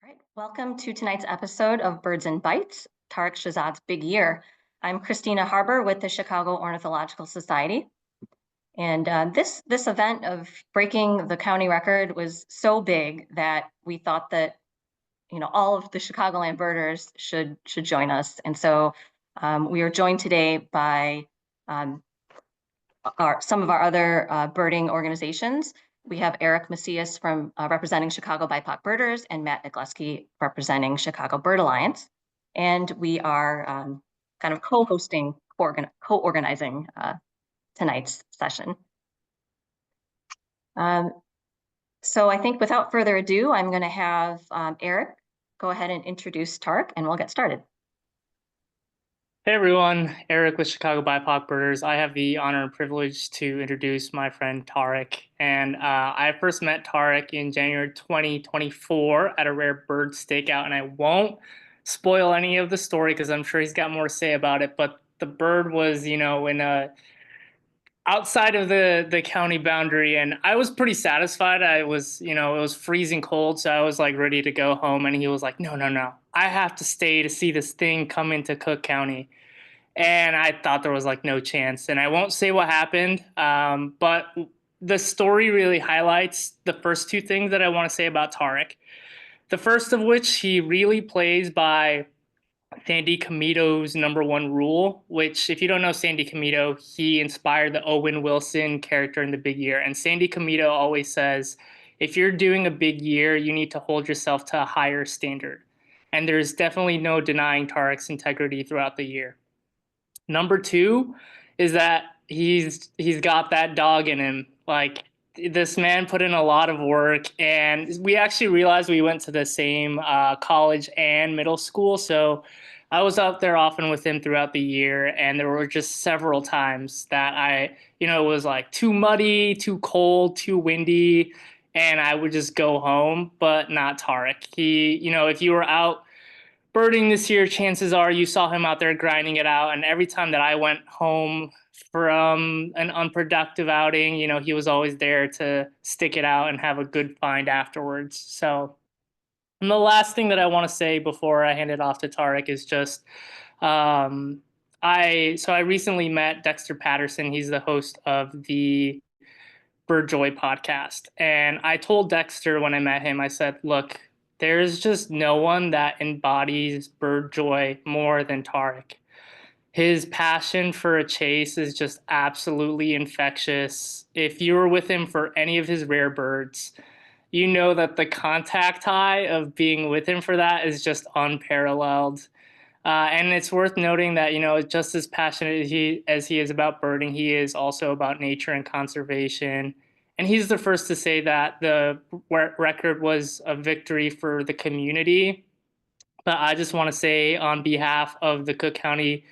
All right, welcome to tonight's episode of Birds and Bytes, Tarik Shahzad's Big Year. I'm Christina Harbour with the Chicago Ornithological Society. And this event of breaking the county record was so big that we thought that all of the Chicagoland birders should join us. And so we are joined today by um, some of our other birding organizations. We have Eric Macias from representing Chicago BIPOC birders and Matt Nagleski representing Chicago Bird Alliance. And we are kind of co-hosting, co-organizing tonight's session. So I think without further ado, I'm going to have Eric go ahead and introduce Tarik, and we'll get started. Hey everyone, Eric with Chicago BIPOC Birders. I have the honor and privilege to introduce my friend Tarik. And I first met Tarik in January 2024 at a rare bird stakeout. And I won't spoil any of the story because I'm sure he's got more to say about it. But the bird was, in outside of the county boundary, and I was pretty satisfied. I was, it was freezing cold, so I was like ready to go home. And he was like, no, I have to stay to see this thing come into Cook County. And I thought there was like no chance. And I won't say what happened, but the story really highlights the first two things that I want to say about Tarik. The first of which, he really plays by Sandy Comito's #1 rule, which, if you don't know Sandy Comito, he inspired the Owen Wilson character in The Big Year. And Sandy Comito always says, if you're doing a big year, you need to hold yourself to a higher standard. And there's definitely no denying Tarik's integrity throughout the year. Number two is that he's got that dog in him. Like, this man put in a lot of work, and we actually realized we went to the same college and middle school. So I was out there often with him throughout the year, and there were just several times that it was like too muddy, too cold, too windy, and I would just go home. But not Tarik. If you were out birding this year, chances are you saw him out there grinding it out. And every time that I went home from an unproductive outing, he was always there to stick it out and have a good find afterwards. So, and the last thing that I want to say before I hand it off to Tarik is just, I recently met Dexter Patterson. He's the host of the Bird Joy podcast. And I told Dexter when I met him, I said, look, there's just no one that embodies bird joy more than Tarik. His passion for a chase is just absolutely infectious. If you were with him for any of his rare birds, you know that the contact high of being with him for that is just unparalleled. And it's worth noting that, just as passionate as he is about birding, he is also about nature and conservation. And he's the first to say that the record was a victory for the community. But I just want to say, on behalf of the Cook County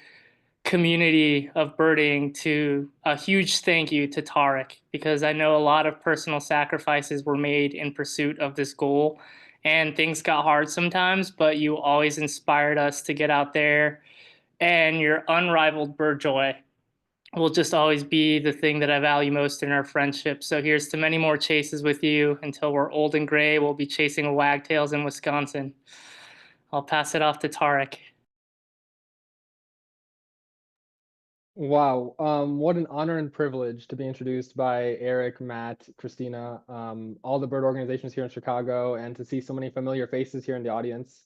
community of birding, to a huge thank you to Tarik, because I know a lot of personal sacrifices were made in pursuit of this goal, and things got hard sometimes, but you always inspired us to get out there, and your unrivaled bird joy will just always be the thing that I value most in our friendship. So here's to many more chases with you until we're old and gray. We'll be chasing wagtails in Wisconsin. I'll pass it off to Tarik. Wow, what an honor and privilege to be introduced by Eric, Matt, Christina, all the bird organizations here in Chicago, and to see so many familiar faces here in the audience.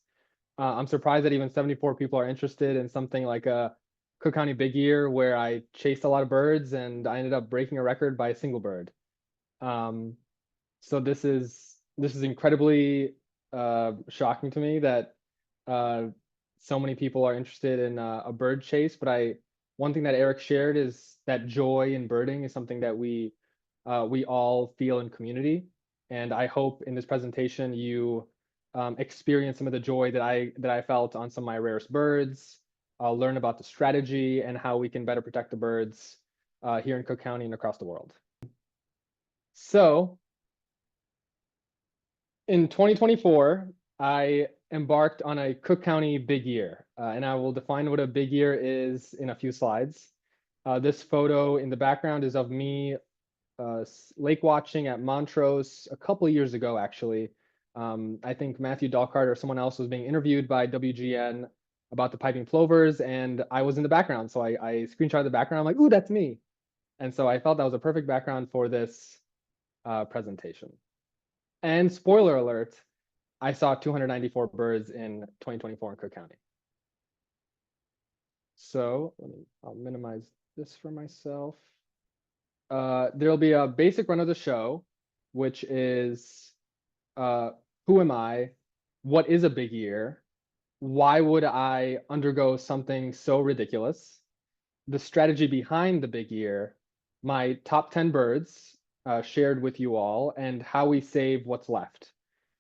I'm surprised that even 74 people are interested in something like a Cook County Big Year, where I chased a lot of birds and I ended up breaking a record by a single bird. So this is incredibly shocking to me that so many people are interested in a bird chase. But one thing that Eric shared is that joy in birding is something that we all feel in community. And I hope in this presentation you experience some of the joy that I felt on some of my rarest birds. I'll learn about the strategy and how we can better protect the birds here in Cook County and across the world. So in 2024, I embarked on a Cook County Big Year, and I will define what a big year is in a few slides. This photo in the background is of me lake watching at Montrose a couple of years ago, actually. I think Matthew Dalkart or someone else was being interviewed by WGN about the piping plovers, and I was in the background. So I screenshotted the background. I'm like, ooh, that's me. And so I felt that was a perfect background for this presentation. And spoiler alert, I saw 294 birds in 2024 in Cook County. So I'll minimize this for myself. There'll be a basic run of the show, which is who am I? What is a big year? Why would I undergo something so ridiculous? The strategy behind the big year, my top 10 birds shared with you all, and how we save what's left.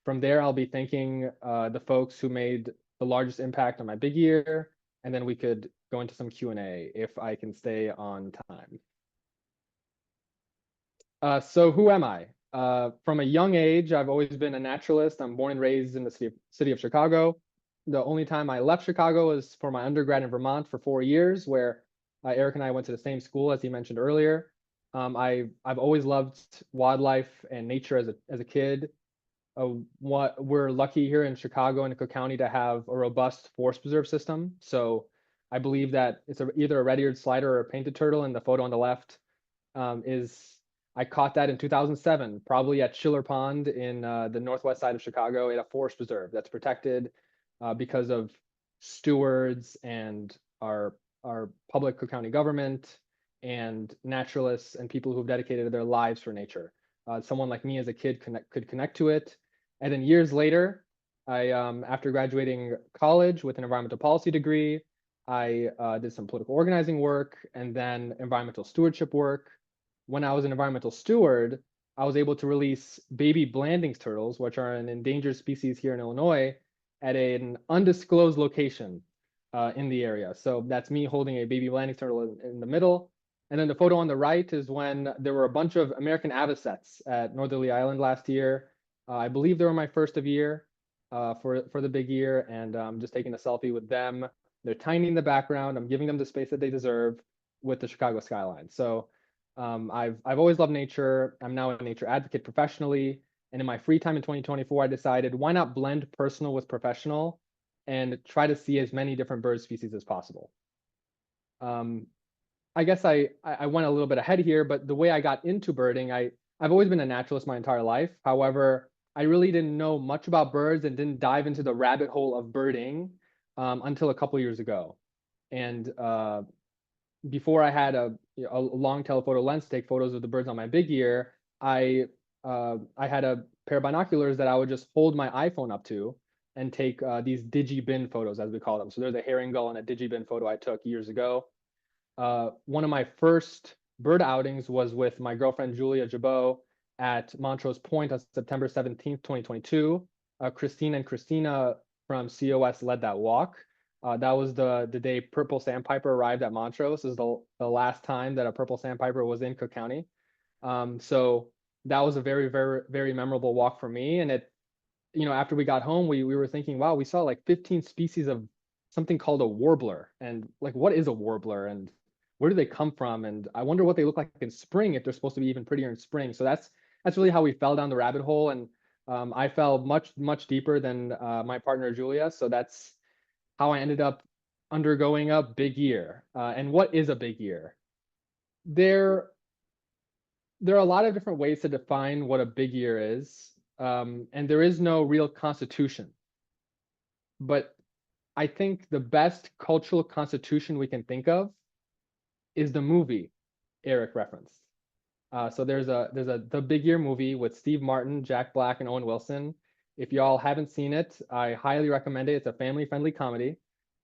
From there, I'll be thanking the folks who made the largest impact on my big year, and then we could go into some Q&A if I can stay on time. So who am I? From a young age, I've always been a naturalist. I'm born and raised in the city of Chicago. The only time I left Chicago was for my undergrad in Vermont for 4 years, where Eric and I went to the same school, as he mentioned earlier. I've always loved wildlife and nature as a kid. We're lucky here in Chicago and Cook County to have a robust forest preserve system. So I believe that it's either a red-eared slider or a painted turtle, and the photo on the left I caught that in 2007, probably at Schiller Pond in the northwest side of Chicago at a forest preserve that's protected because of stewards and our public Cook County government and naturalists and people who've dedicated their lives for nature. Someone like me as a kid could connect to it. And then years later, after graduating college with an environmental policy degree, I did some political organizing work and then environmental stewardship work. When I was an environmental steward, I was able to release baby Blandings turtles, which are an endangered species here in Illinois, at an undisclosed location in the area. So that's me holding a baby Blandings turtle in the middle. And then the photo on the right is when there were a bunch of American avocets at Northerly Island last year. I believe they were my first of year for the big year, and I'm just taking a selfie with them. They're tiny in the background. I'm giving them the space that they deserve with the Chicago skyline. So I've always loved nature. I'm now a nature advocate professionally. And in my free time in 2024, I decided why not blend personal with professional and try to see as many different bird species as possible. I guess I went a little bit ahead here, but the way I got into birding, I've always been a naturalist my entire life. However, I really didn't know much about birds and didn't dive into the rabbit hole of birding until a couple years ago. And before I had a long telephoto lens to take photos of the birds on my big year, I had a pair of binoculars that I would just hold my iPhone up to and take these digi-bin photos, as we call them. So there's a herring gull and a digi-bin photo I took years ago. One of my first bird outings was with my girlfriend Julia Jabot at Montrose Point on September 17th, 2022. Christina from COS led that walk. That was the day purple sandpiper arrived at Montrose. This is the last time that a purple sandpiper was in Cook County. So that was a very, very, very memorable walk for me. And it, after we got home, we were thinking, wow, we saw like 15 species of something called a warbler. And like, what is a warbler and where do they come from? And I wonder what they look like in spring if they're supposed to be even prettier in spring. So that's really how we fell down the rabbit hole. And I fell much, much deeper than my partner, Julia. So that's how I ended up undergoing a big year. And what is a big year? There are a lot of different ways to define what a big year is. And there is no real constitution. But I think the best cultural constitution we can think of is the movie Eric referenced. So there's a The Big Year movie with Steve Martin, Jack Black, and Owen Wilson. If y'all haven't seen it, I highly recommend it. It's a family-friendly comedy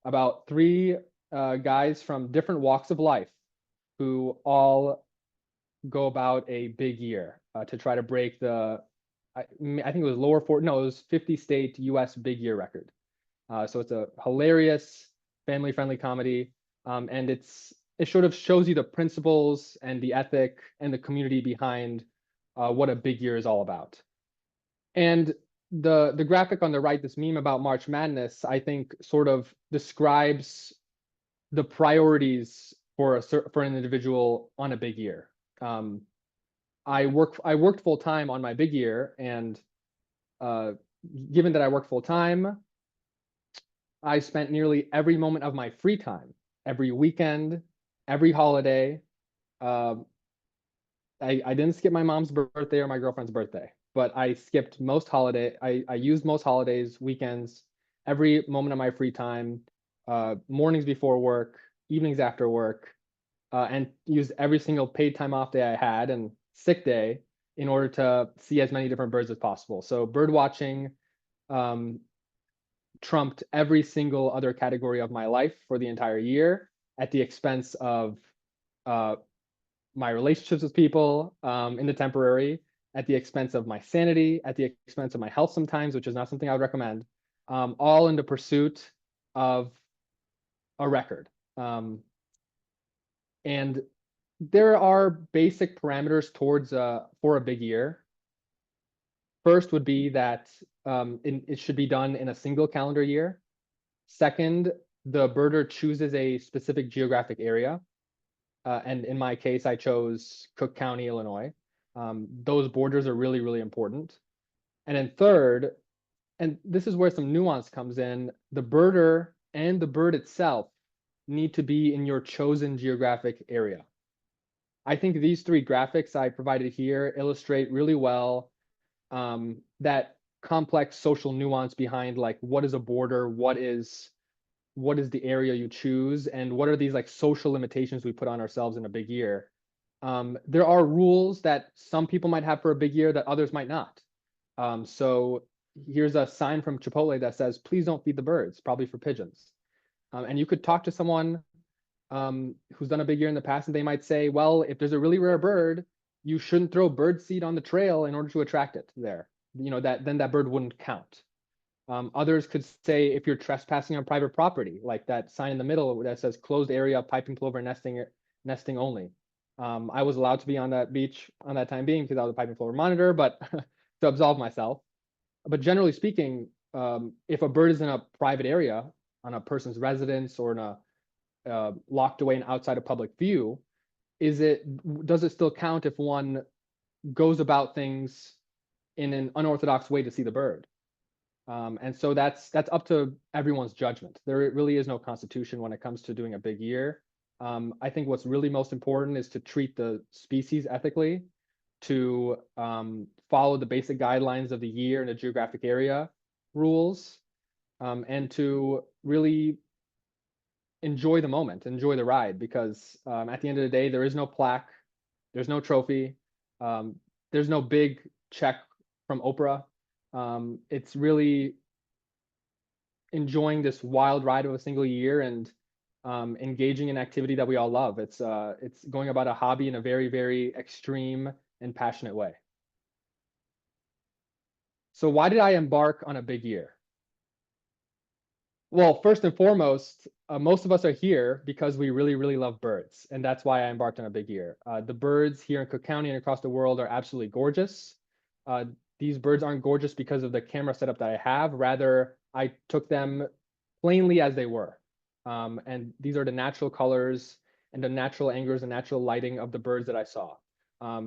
about three guys from different walks of life who all go about a big year to try to break I think it was 50 state US big year record. So it's a hilarious family-friendly comedy, and it sort of shows you the principles and the ethic and the community behind what a big year is all about. And the graphic on the right, this meme about March Madness, I think sort of describes the priorities for an individual on a big year. I worked full time on my big year, and given that I work full time, I spent nearly every moment of my free time, every weekend, every holiday. Um, I didn't skip my mom's birthday or my girlfriend's birthday, but I skipped most holiday. I used most holidays, weekends, every moment of my free time, mornings before work, evenings after work, and used every single paid time off day I had and sick day in order to see as many different birds as possible. So bird watching um, trumped every single other category of my life for the entire year at the expense of uh, my relationships with people in the temporary, at the expense of my sanity, at the expense of my health sometimes, which is not something I would recommend, all in the pursuit of a record. And there are basic parameters towards for a big year. First would be that it should be done in a single calendar year. Second, the birder chooses a specific geographic area. And in my case, I chose Cook County, Illinois. Those borders are really, really important. And then third, and this is where some nuance comes in, the birder and the bird itself need to be in your chosen geographic area. I think these three graphics I provided here illustrate really well that complex social nuance behind like what is a border, what is the area you choose, and what are these like social limitations we put on ourselves in a big year. There are rules that some people might have for a big year that others might not. So here's a sign from Chipotle that says, please don't feed the birds, probably for pigeons. And you could talk to someone who's done a big year in the past, and they might say, well, if there's a really rare bird, you shouldn't throw bird seed on the trail in order to attract it there. You know, then that bird wouldn't count. Others could say if you're trespassing on private property, like that sign in the middle that says closed area, piping plover nesting only. I was allowed to be on that beach on that time being because I was a piping plover monitor, but to absolve myself. But generally speaking, if a bird is in a private area on a person's residence or in a locked away and outside of public view, does it still count if one goes about things in an unorthodox way to see the bird? And so that's up to everyone's judgment. There really is no constitution when it comes to doing a big year. I think what's really most important is to treat the species ethically, to follow the basic guidelines of the year and the geographic area rules, and to really enjoy the moment, enjoy the ride, because at the end of the day, there is no plaque, there's no trophy, there's no big check from Oprah. It's really enjoying this wild ride of a single year and engaging in activity that we all love. It's going about a hobby in a very, very extreme and passionate way. So why did I embark on a big year? Well, first and foremost, most of us are here because we really, really love birds. And that's why I embarked on a big year. The birds here in Cook County and across the world are absolutely gorgeous. These birds aren't gorgeous because of the camera setup that I have. Rather, I took them plainly as they were. And these are the natural colors and the natural angles and natural lighting of the birds that I saw.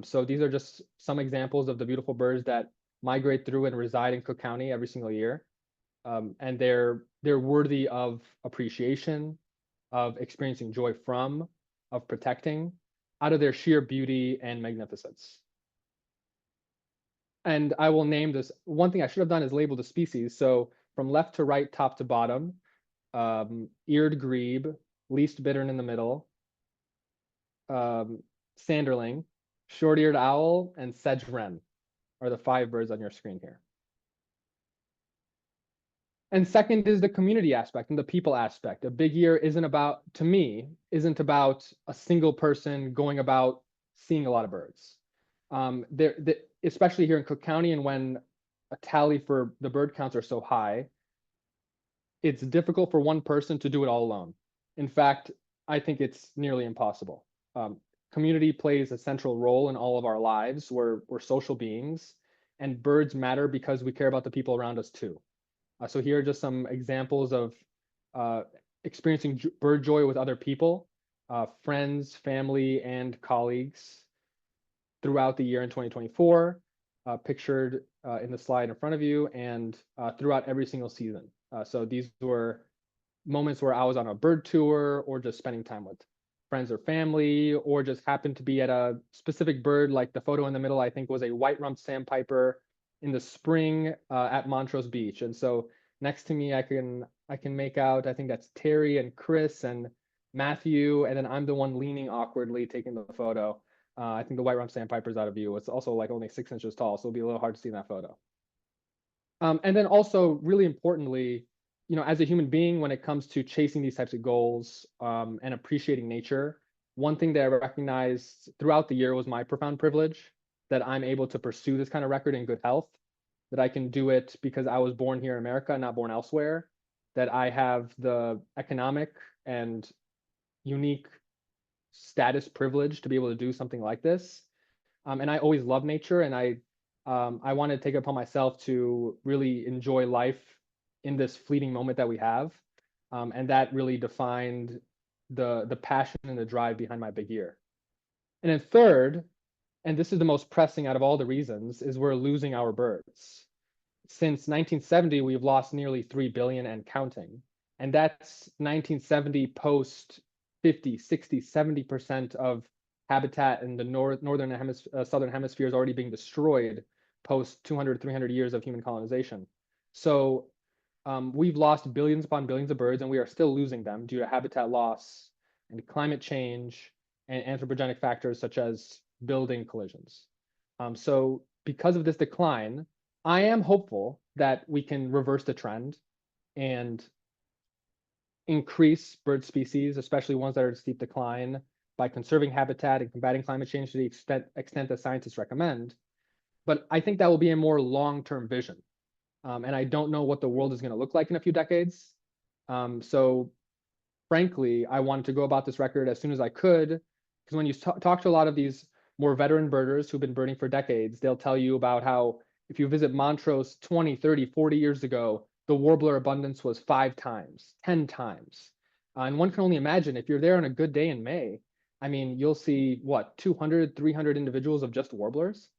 So these are just some examples of the beautiful birds that migrate through and reside in Cook County every single year. And they're worthy of appreciation, of experiencing joy from, of protecting, out of their sheer beauty and magnificence. And I will name this. One thing I should have done is label the species. So from left to right, top to bottom, eared grebe, least bittern in the middle, sanderling, short-eared owl, and sedge wren are the 5 birds on your screen here. And second is the community aspect and the people aspect. A big year isn't about, to me, isn't about a single person going about seeing a lot of birds. Especially here in Cook County, and when a tally for the bird counts are so high, it's difficult for one person to do it all alone. In fact, I think it's nearly impossible. Community plays a central role in all of our lives. We're social beings, and birds matter because we care about the people around us too. So here are just some examples of experiencing bird joy with other people, friends, family, and colleagues throughout the year in 2024. pictured in the slide in front of you and throughout every single season. So these were moments where I was on a bird tour or just spending time with friends or family, or just happened to be at a specific bird, like the photo in the middle, I think was a white-rumped sandpiper in the spring at Montrose Beach. And so next to me, I can make out, I think that's Terry and Chris and Matthew, and then I'm the one leaning awkwardly taking the photo. I think the white-rumped sandpiper's out of view. It's also like only 6 inches tall, so it'll be a little hard to see in that photo. And then also, really importantly, you know, as a human being, when it comes to chasing these types of goals and appreciating nature, one thing that I recognized throughout the year was my profound privilege that I'm able to pursue this kind of record in good health, that I can do it because I was born here in America, not born elsewhere, that I have the economic and unique status privilege to be able to do something like this. And I always love nature, and I want to take it upon myself to really enjoy life in this fleeting moment that we have. And that really defined the passion and the drive behind my big year. And then third, and this is the most pressing out of all the reasons, is we're losing our birds. Since 1970, we've lost nearly 3 billion and counting. And that's 1970 post 50, 60, 70% of habitat in the southern hemisphere is already being destroyed post 200, 300 years of human colonization. So we've lost billions upon billions of birds, and we are still losing them due to habitat loss and climate change and anthropogenic factors such as building collisions. So because of this decline, I am hopeful that we can reverse the trend and increase bird species, especially ones that are in steep decline, by conserving habitat and combating climate change to the extent that scientists recommend. But I think that will be a more long-term vision. And I don't know what the world is going to look like in a few decades. So frankly, I wanted to go about this record as soon as I could, because when you talk to a lot of these more veteran birders who've been birding for decades, they'll tell you about how if you visit Montrose 20, 30, 40 years ago, the warbler abundance was 5 times, 10 times. And one can only imagine if you're there on a good day in May, I mean, you'll see what, 200, 300 individuals of just warblers.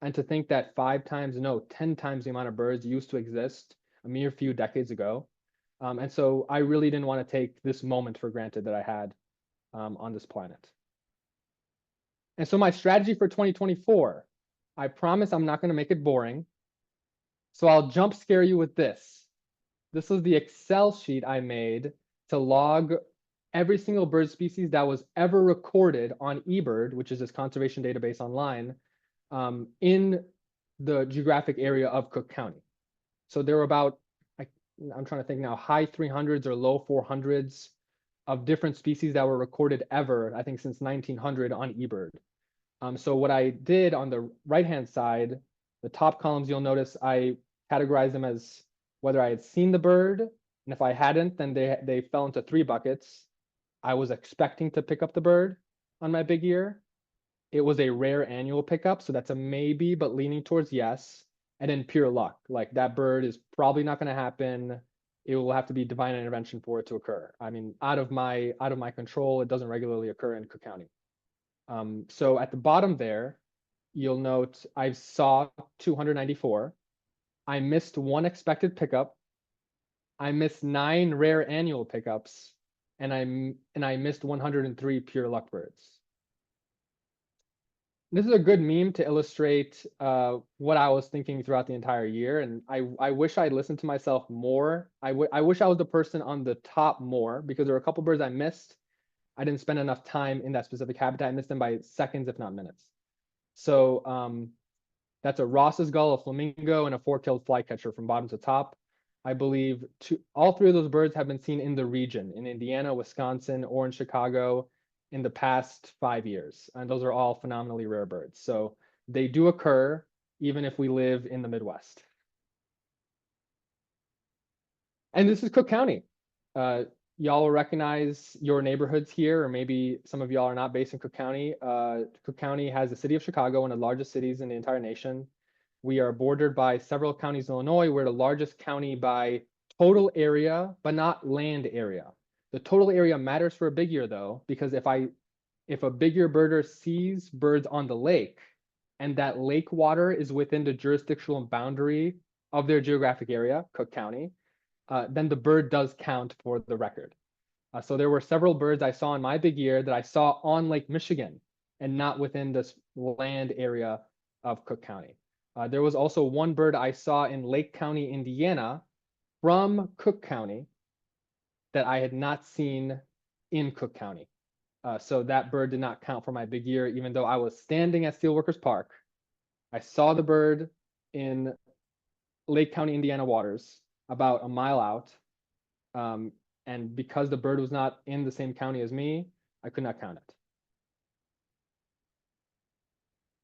And to think that 5 times, no, 10 times the amount of birds used to exist a mere few decades ago. And so I really didn't want to take this moment for granted that I had on this planet. And so my strategy for 2024, I promise I'm not going to make it boring. So I'll jump scare you with this. This was the Excel sheet I made to log every single bird species that was ever recorded on eBird, which is this conservation database online, in the geographic area of Cook County. So there were about, I'm trying to think now, high 300s or low 400s of different species that were recorded ever, I think since 1900 on eBird. So what I did on the right-hand side, the top columns, you'll notice I categorized them as whether I had seen the bird, and if I hadn't, then they fell into 3 buckets. I was expecting to pick up the bird on my big year. It was a rare annual pickup, so that's a maybe, but leaning towards yes. And then pure luck, like that bird is probably not going to happen. It will have to be divine intervention for it to occur. I mean, out of my control, it doesn't regularly occur in Cook County. So at the bottom there, you'll note I saw 294. I missed 1 expected pickup. I missed 9 rare annual pickups, and I missed 103 pure luck birds. This is a good meme to illustrate what I was thinking throughout the entire year, and I wish I'd listened to myself more. I wish I was the person on the top more, because there were a couple birds I missed. I didn't spend enough time in that specific habitat. I missed them by seconds, if not minutes. So that's a Ross's gull, a flamingo, and a fork-tailed flycatcher from bottom to top. I believe all 3 of those birds have been seen in the region, in Indiana, Wisconsin, or in Chicago in the past 5 years. And those are all phenomenally rare birds. So they do occur even if we live in the Midwest. And this is Cook County. Y'all will recognize your neighborhoods here, or maybe some of y'all are not based in Cook County. Cook County has the city of Chicago, one of the largest cities in the entire nation. We are bordered by several counties in Illinois. We're the largest county by total area, but not land area. The total area matters for a big year though, because if a big year birder sees birds on the lake, and that lake water is within the jurisdictional boundary of their geographic area, Cook County, then the bird does count for the record. So there were several birds I saw in my big year that I saw on Lake Michigan and not within this land area of Cook County. There was also one bird I saw in Lake County, Indiana, from Cook County that I had not seen in Cook County. So that bird did not count for my big year, even though I was standing at Steelworkers Park. I saw the bird in Lake County, Indiana waters, about a mile out. And because the bird was not in the same county as me, I could not count it.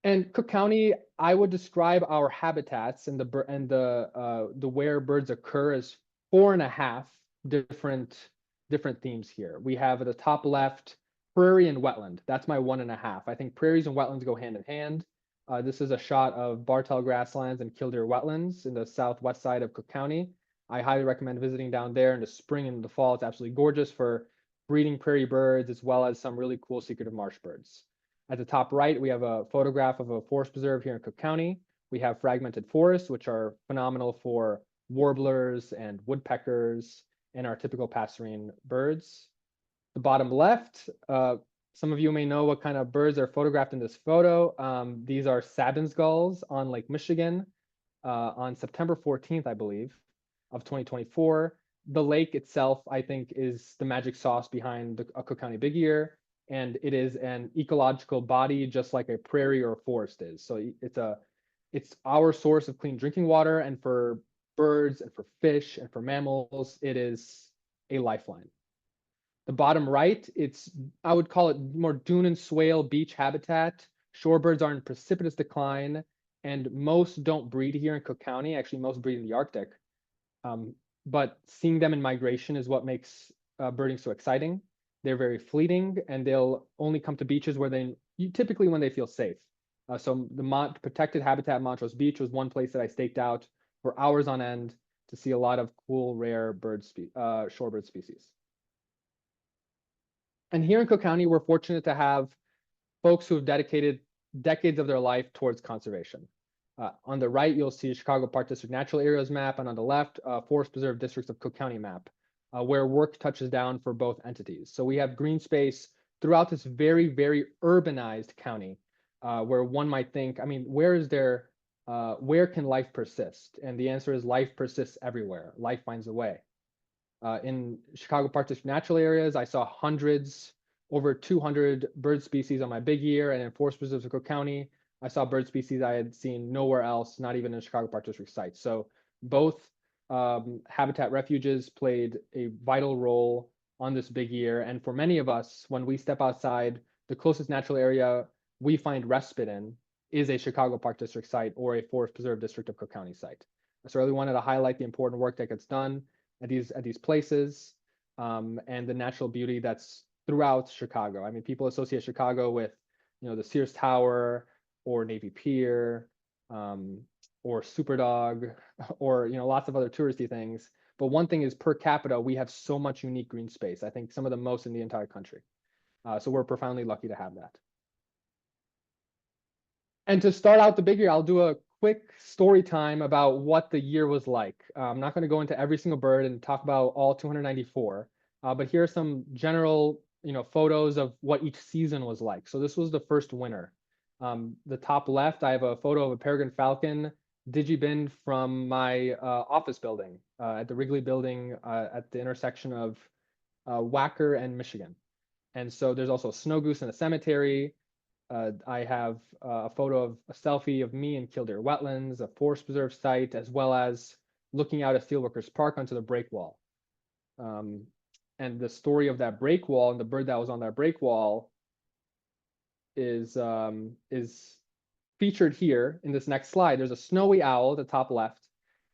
And Cook County, I would describe our habitats and the where birds occur as 4.5 different themes here. We have at the top left prairie and wetland. That's my 1.5. I think prairies and wetlands go hand in hand. This is a shot of Bartell grasslands and Killdeer wetlands in the southwest side of Cook County. I highly recommend visiting down there in the spring and the fall. It's absolutely gorgeous for breeding prairie birds as well as some really cool secretive marsh birds. At the top right, we have a photograph of a forest preserve here in Cook County. We have fragmented forests, which are phenomenal for warblers and woodpeckers and our typical passerine birds. The bottom left, some of you may know what kind of birds are photographed in this photo. These are Sabin's gulls on Lake Michigan on September 14th, I believe, of 2024. The lake itself, I think, is the magic sauce behind the Cook County Big Ear, and it is an ecological body just like a prairie or a forest is. So it's our source of clean drinking water, and for birds and for fish and for mammals, it is a lifeline. The bottom right, I would call it more dune and swale beach habitat. Shorebirds are in precipitous decline, and most don't breed here in Cook County. Actually, most breed in the Arctic. But seeing them in migration is what makes birding so exciting. They're very fleeting, and they'll only come to beaches where typically when they feel safe. So the protected habitat Montrose Beach was one place that I staked out for hours on end to see a lot of cool, rare shorebird species. And here in Cook County, we're fortunate to have folks who have dedicated decades of their life towards conservation. On the right, you'll see Chicago Park District Natural Areas map, and on the left, Forest Preserve Districts of Cook County map, where work touches down for both entities. So we have green space throughout this very, very urbanized county, where one might think, I mean, where can life persist? And the answer is life persists everywhere. Life finds a way. In Chicago Park District Natural Areas, I saw over 200 bird species on my big year, and in Forest Preserves of Cook County, I saw bird species I had seen nowhere else, not even in Chicago Park District sites. So both habitat refuges played a vital role on this big year. And for many of us, when we step outside, the closest natural area we find respite in is a Chicago Park District site or a Forest Preserve District of Cook County site. So I really wanted to highlight the important work that gets done at these places, and the natural beauty that's throughout Chicago. I mean, people associate Chicago with, the Sears Tower or Navy Pier, or Superdog, or lots of other touristy things. But one thing is, per capita, we have so much unique green space. I think some of the most in the entire country. So we're profoundly lucky to have that. And to start out the big year, I'll do a quick story time about what the year was like. I'm not going to go into every single bird and talk about all 294, but here are some general, photos of what each season was like. So this was the first winter. The top left, I have a photo of a peregrine falcon digibin from my office building at the Wrigley building at the intersection of Wacker and Michigan. And so there's also a snow goose in a cemetery. I have a photo of a selfie of me in Killdeer wetlands, a forest preserve site, as well as looking out at Steelworkers Park onto the break wall. And the story of that break wall and the bird that was on that break wall is featured here in this next slide. There's a snowy owl at the top left,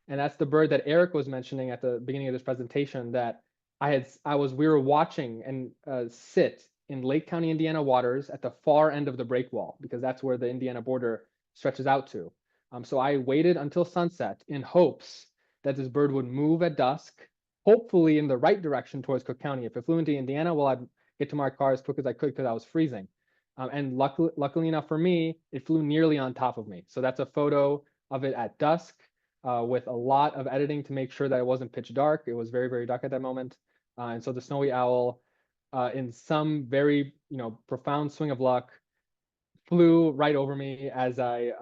and that's the bird that Eric was mentioning at the beginning of this presentation that we were watching and sit in Lake County, Indiana waters at the far end of the break wall, because that's where the Indiana border stretches out to. So I waited until sunset in hopes that this bird would move at dusk, hopefully in the right direction towards Cook County. If it flew into Indiana, well, I'd get to my car as quick as I could because I was freezing. And luckily enough for me, it flew nearly on top of me. So that's a photo of it at dusk with a lot of editing to make sure that it wasn't pitch dark. It was very, very dark at that moment. And so the snowy owl, in some very, profound swing of luck, flew right over me as I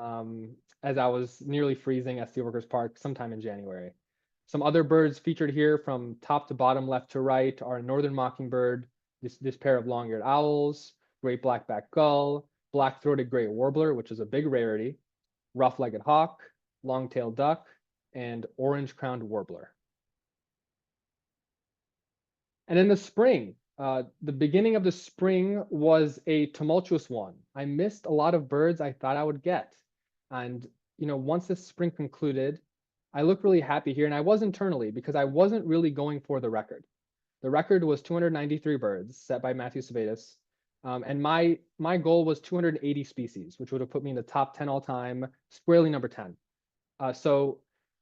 was nearly freezing at Steelworkers Park sometime in January. Some other birds featured here from top to bottom, left to right, are northern mockingbird, this pair of long-eared owls, great black-backed gull, black-throated gray warbler, which is a big rarity, rough-legged hawk, long-tailed duck, and orange-crowned warbler. And in the spring, the beginning of the spring was a tumultuous one. I missed a lot of birds I thought I would get. And, once this spring concluded, I look really happy here. And I was internally because I wasn't really going for the record. The record was 293 birds set by Matthew Savedas. And my goal was 280 species, which would have put me in the top 10 all time, squarely number 10. So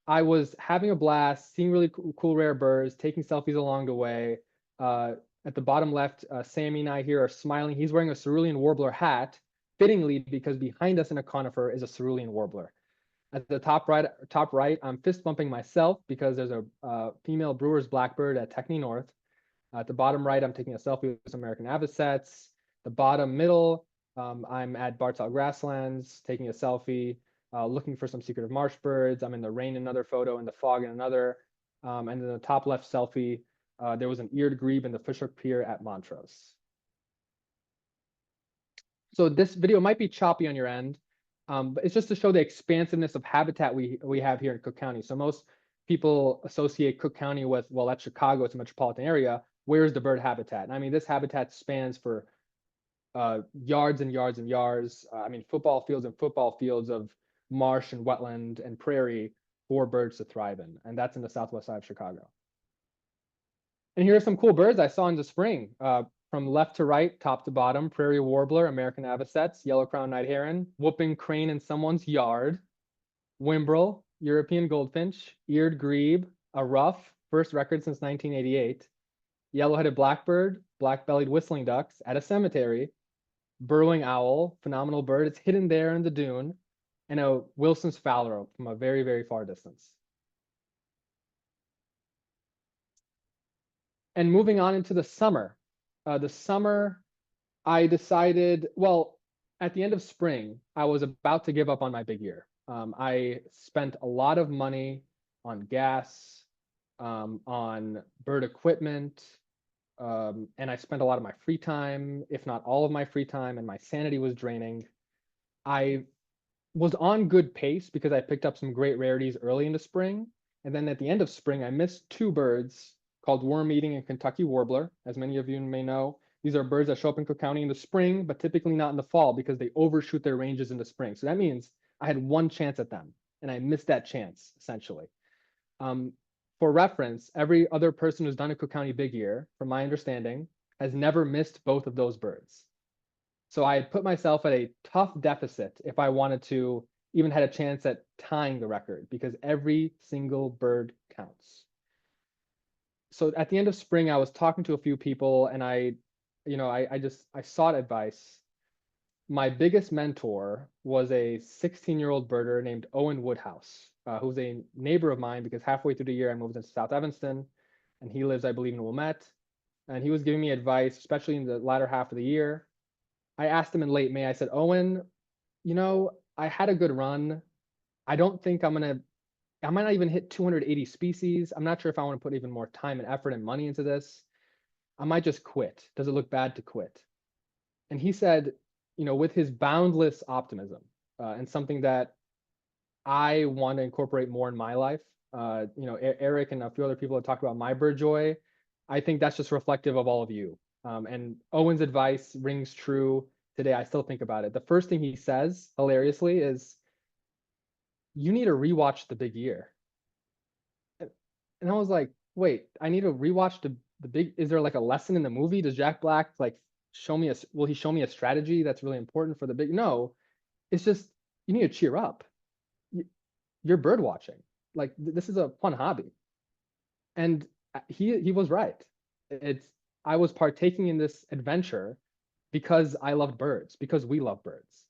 I was having a blast, seeing really cool rare birds, taking selfies along the way. At the bottom left, Sammy and I here are smiling. He's wearing a cerulean warbler hat, fittingly because behind us in a conifer is a cerulean warbler. At the top right, I'm fist bumping myself because there's a female brewer's blackbird at Techney North. At the bottom right, I'm taking a selfie with some American avocets. The bottom middle, I'm at Bartel Grasslands taking a selfie, looking for some secretive marsh birds. I'm in the rain in another photo, in the fog in another. And in the top left selfie, there was an eared grebe in the Fishhook Pier at Montrose. So this video might be choppy on your end, but it's just to show the expansiveness of habitat we have here in Cook County. So most people associate Cook County with, well, that's Chicago, it's a metropolitan area. Where's the bird habitat? And I mean, this habitat spans for yards and yards and yards. I mean, football fields and football fields of marsh and wetland and prairie for birds to thrive in. And that's in the southwest side of Chicago. And here are some cool birds I saw in the spring. From left to right, top to bottom, prairie warbler, American avocets, yellow-crowned night heron, whooping crane in someone's yard, whimbrel, European goldfinch, eared grebe, a ruff, first record since 1988, yellow-headed blackbird, black-bellied whistling ducks at a cemetery, burrowing owl, phenomenal bird, it's hidden there in the dune, and a Wilson's phalarope from a very, very far distance. And moving on into the summer. I decided, well, at the end of spring, I was about to give up on my big year. I spent a lot of money on gas, on bird equipment, and I spent a lot of my free time, if not all of my free time, and my sanity was draining. I was on good pace because I picked up some great rarities early into spring. And then at the end of spring, I missed two birds called worm-eating and Kentucky warbler. As many of you may know, these are birds that show up in Cook County in the spring, but typically not in the fall because they overshoot their ranges in the spring. So that means I had one chance at them, and I missed that chance, essentially. For reference, every other person who's done a Cook County big year, from my understanding, has never missed both of those birds. So I had put myself at a tough deficit if I wanted to even had a chance at tying the record because every single bird counts. So at the end of spring, I was talking to a few people and I sought advice. My biggest mentor was a 16-year-old birder named Owen Woodhouse, who's a neighbor of mine because halfway through the year I moved into South Evanston and he lives, I believe, in Wilmette. And he was giving me advice, especially in the latter half of the year. I asked him in late May, I said, Owen, I had a good run. I don't think I might not even hit 280 species. I'm not sure if I want to put even more time and effort and money into this. I might just quit. Does it look bad to quit? And he said, with his boundless optimism and something that I want to incorporate more in my life, Eric and a few other people have talked about my bird joy. I think that's just reflective of all of you. And Owen's advice rings true today. I still think about it. The first thing he says, hilariously, is you need to rewatch the big year. And I was like, wait, I need to rewatch the big, is there like a lesson in the movie? Does Jack Black will he show me a strategy that's really important for the big? No, it's just, you need to cheer up. You're bird watching. Like this is a fun hobby. And he was right. I was partaking in this adventure because I loved birds, because we love birds.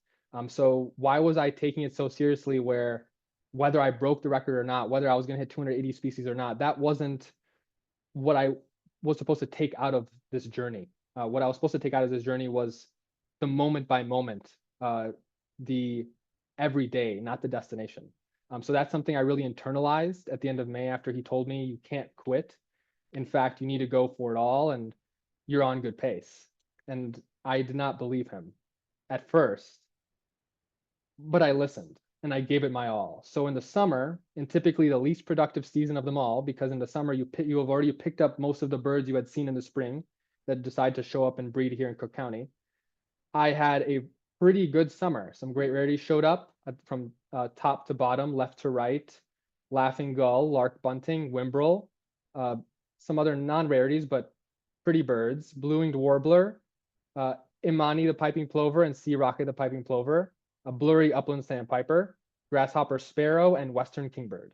So why was I taking it so seriously where whether I broke the record or not, whether I was going to hit 280 species or not, that wasn't what I was supposed to take out of this journey. What I was supposed to take out of this journey was the moment by moment, the everyday, not the destination. So that's something I really internalized at the end of May after he told me you can't quit. In fact, you need to go for it all and you're on good pace. And I did not believe him at first, but I listened and I gave it my all. So in the summer, in typically the least productive season of them all, because in the summer you have already picked up most of the birds you had seen in the spring that decide to show up and breed here in Cook County, I had a pretty good summer. Some great rarities showed up from top to bottom, left to right: laughing gull, lark bunting, whimbrel, some other non-rarities but pretty birds: blue-winged warbler, Imani the piping plover, and sea rocket the piping plover, a blurry upland sandpiper, grasshopper sparrow, and western kingbird.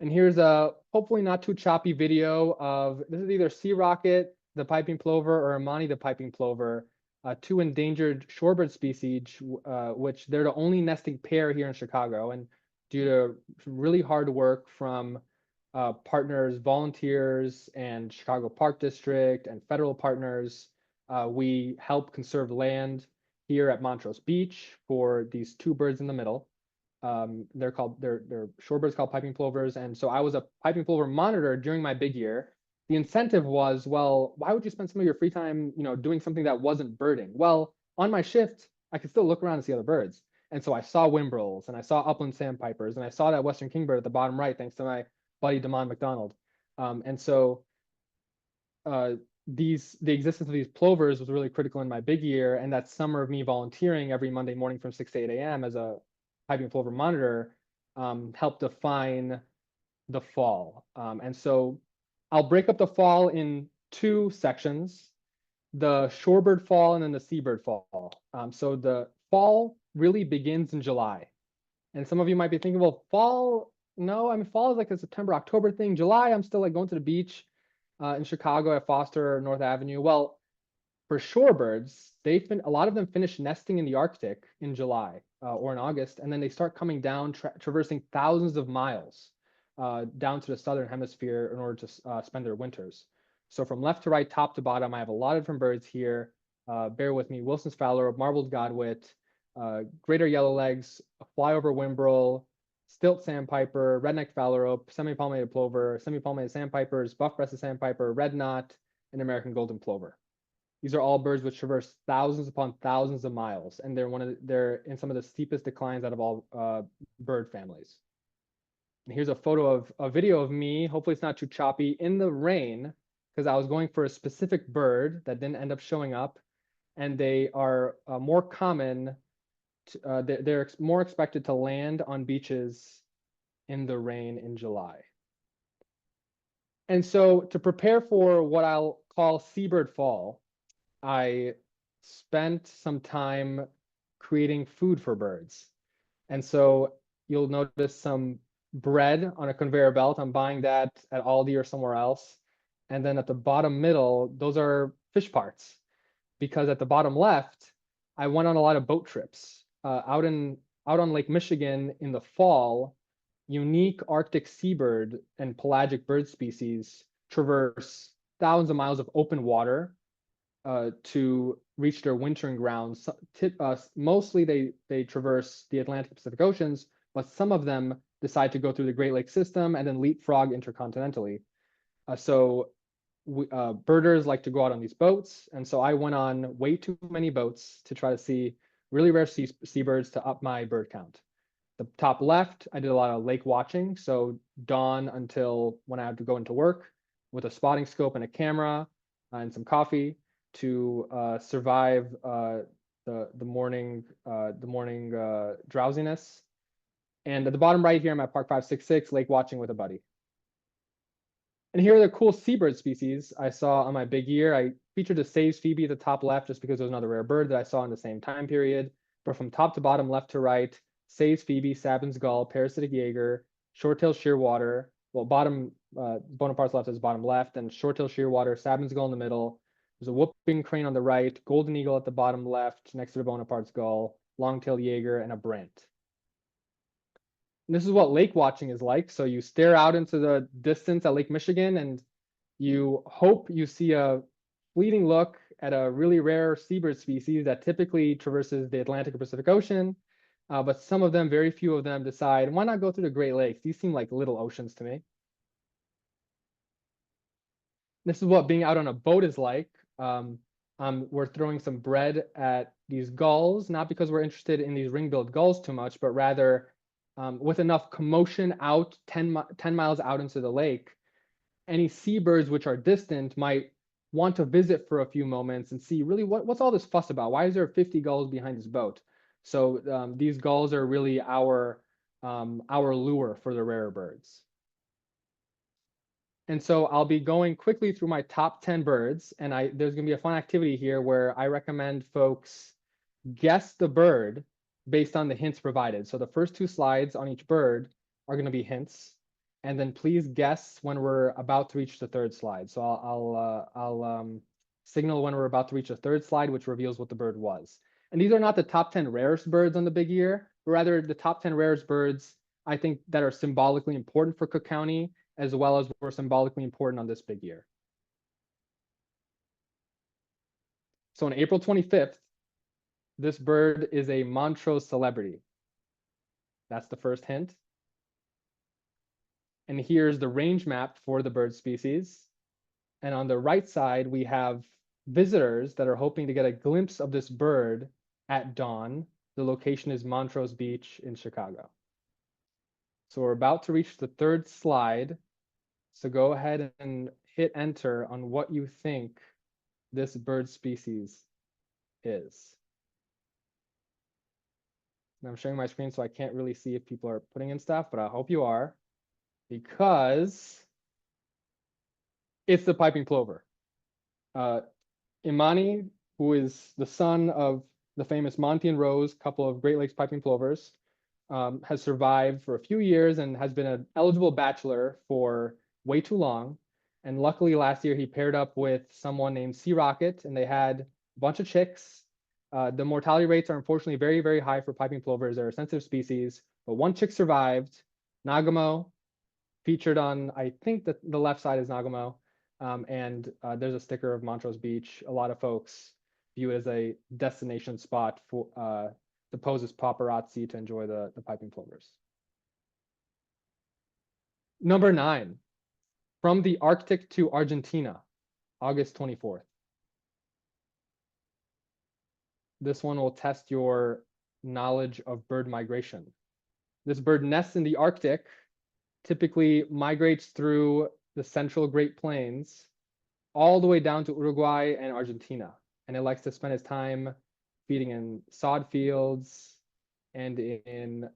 And here's a hopefully not too choppy video of, this is either sea rocket the piping plover or Imani the piping plover, two endangered shorebird species, which they're the only nesting pair here in Chicago. And due to really hard work from partners, volunteers, and Chicago Park District and federal partners, we help conserve land here at Montrose Beach for these two birds in the middle. They're shorebirds called piping plovers. And so I was a piping plover monitor during my big year. The incentive was, well, why would you spend some of your free time, doing something that wasn't birding? Well, on my shift, I could still look around and see other birds. And so I saw whimbrels and I saw upland sandpipers and I saw that western kingbird at the bottom right, thanks to my buddy Damon McDonald. And so the existence of these plovers was really critical in my big year. And that summer of me volunteering every Monday morning from 6 to 8 a.m. as a piping plover monitor helped define the fall. And so I'll break up the fall in two sections: the shorebird fall and then the seabird fall. So the fall really begins in July. And some of you might be thinking, well, fall, no, I mean, fall is like a September, October thing. July, I'm still like going to the beach in Chicago at Foster or North Avenue. Well, for shorebirds, a lot of them finish nesting in the Arctic in July or in August, and then they start coming down, traversing thousands of miles down to the southern hemisphere in order to spend their winters. So from left to right, top to bottom, I have a lot of different birds here. Bear with me: Wilson's phalarope, marbled godwit, greater yellowlegs, a flyover whimbrel, stilt sandpiper, redneck phalarope, semi-palmated plover, semi-palmated sandpipers, buff-breasted sandpiper, red knot, and American golden plover. These are all birds which traverse thousands upon thousands of miles, and they're in some of the steepest declines out of all bird families. And here's a video of me, hopefully it's not too choppy, in the rain, because I was going for a specific bird that didn't end up showing up, and they are more common, they're more expected to land on beaches in the rain in July. And so to prepare for what I'll call seabird fall, I spent some time creating food for birds. And so you'll notice some bread on a conveyor belt. I'm buying that at Aldi or somewhere else. And then at the bottom middle, those are fish parts. Because at the bottom left, I went on a lot of boat trips. Out on Lake Michigan in the fall, unique Arctic seabird and pelagic bird species traverse thousands of miles of open water to reach their wintering grounds. Mostly they traverse the Atlantic Pacific Oceans, but some of them decide to go through the Great Lakes system and then leapfrog intercontinentally. Birders like to go out on these boats, and so I went on way too many boats to try to see really rare seabirds to up my bird count. The top left, I did a lot of lake watching, so dawn until when I had to go into work with a spotting scope and a camera and some coffee to survive the morning drowsiness. And at the bottom right here, I'm at Park 566, lake watching with a buddy. And here are the cool seabird species I saw on my big year. I featured a Say's phoebe at the top left just because it was another rare bird that I saw in the same time period. But from top to bottom, left to right, Say's phoebe, Sabin's gull, parasitic jaeger, short-tailed shearwater. Well, bottom Bonaparte's left is bottom left, and short-tail shearwater, Sabin's gull in the middle. There's a whooping crane on the right, golden eagle at the bottom left, next to the Bonaparte's gull, long-tailed Jaeger, and a brant. And this is what lake watching is like. So you stare out into the distance at Lake Michigan, and you hope you see a fleeting look at a really rare seabird species that typically traverses the Atlantic or Pacific Ocean. But some of them, very few of them, decide, why not go through the Great Lakes? These seem like little oceans to me. This is what being out on a boat is like. We're throwing some bread at these gulls, not because we're interested in these ring-billed gulls too much, but rather with enough commotion out 10 miles out into the lake, any seabirds which are distant might want to visit for a few moments and see really what's all this fuss about? Why is there 50 gulls behind this boat? So these gulls are really our lure for the rarer birds. And so I'll be going quickly through my top 10 birds, and there's going to be a fun activity here where I recommend folks guess the bird based on the hints provided. So the first 2 slides on each bird are going to be hints, and then please guess when we're about to reach the 3rd slide. So I'll signal when we're about to reach the 3rd slide, which reveals what the bird was. And these are not the top 10 rarest birds on the big year, but rather the top 10 rarest birds I think that are symbolically important for Cook County, as well as were symbolically important on this big year. So on April 25th, this bird is a Montrose celebrity. That's the first hint. And here's the range map for the bird species. And on the right side, we have visitors that are hoping to get a glimpse of this bird at dawn. The location is Montrose Beach in Chicago. So we're about to reach the 3rd slide. So go ahead and hit enter on what you think this bird species is. And I'm showing my screen, so I can't really see if people are putting in stuff, but I hope you are, because it's the piping plover. Imani, who is the son of the famous Monty and Rose, couple of Great Lakes piping plovers, has survived for a few years and has been an eligible bachelor for way too long. And luckily last year he paired up with someone named Sea Rocket, and they had a bunch of chicks. The mortality rates are unfortunately very, very high for piping plovers. They're a sensitive species, but one chick survived. Nagamo, featured on, I think that the left side is Nagamo. And there's a sticker of Montrose Beach. A lot of folks view it as a destination spot for to pose as paparazzi to enjoy the piping plovers. Number 9, from the Arctic to Argentina, August 24th. This one will test your knowledge of bird migration. This bird nests in the Arctic, typically migrates through the central Great Plains, all the way down to Uruguay and Argentina. And it likes to spend its time feeding in sod fields and in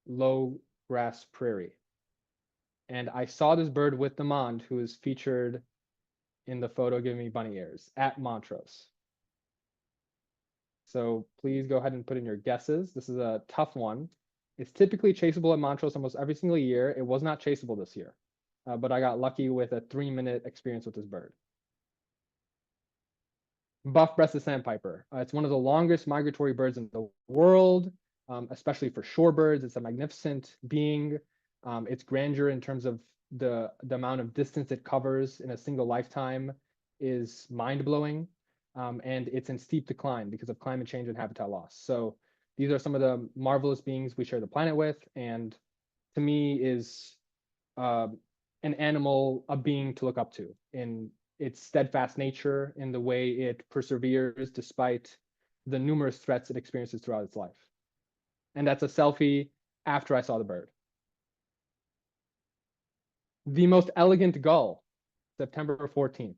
low grass prairie. And I saw this bird with Demond, who is featured in the photo giving me bunny ears, at Montrose. So please go ahead and put in your guesses. This is a tough one. It's typically chaseable at Montrose almost every single year. It was not chaseable this year, but I got lucky with a 3-minute experience with this bird. Buff-breasted sandpiper. It's one of the longest migratory birds in the world, especially for shorebirds. It's a magnificent being. Its grandeur in terms of the amount of distance it covers in a single lifetime is mind-blowing. And it's in steep decline because of climate change and habitat loss. So these are some of the marvelous beings we share the planet with, and to me is an animal, a being to look up to in its steadfast nature, in the way it perseveres despite the numerous threats it experiences throughout its life. And that's a selfie after I saw the bird. The most elegant gull, September 14th.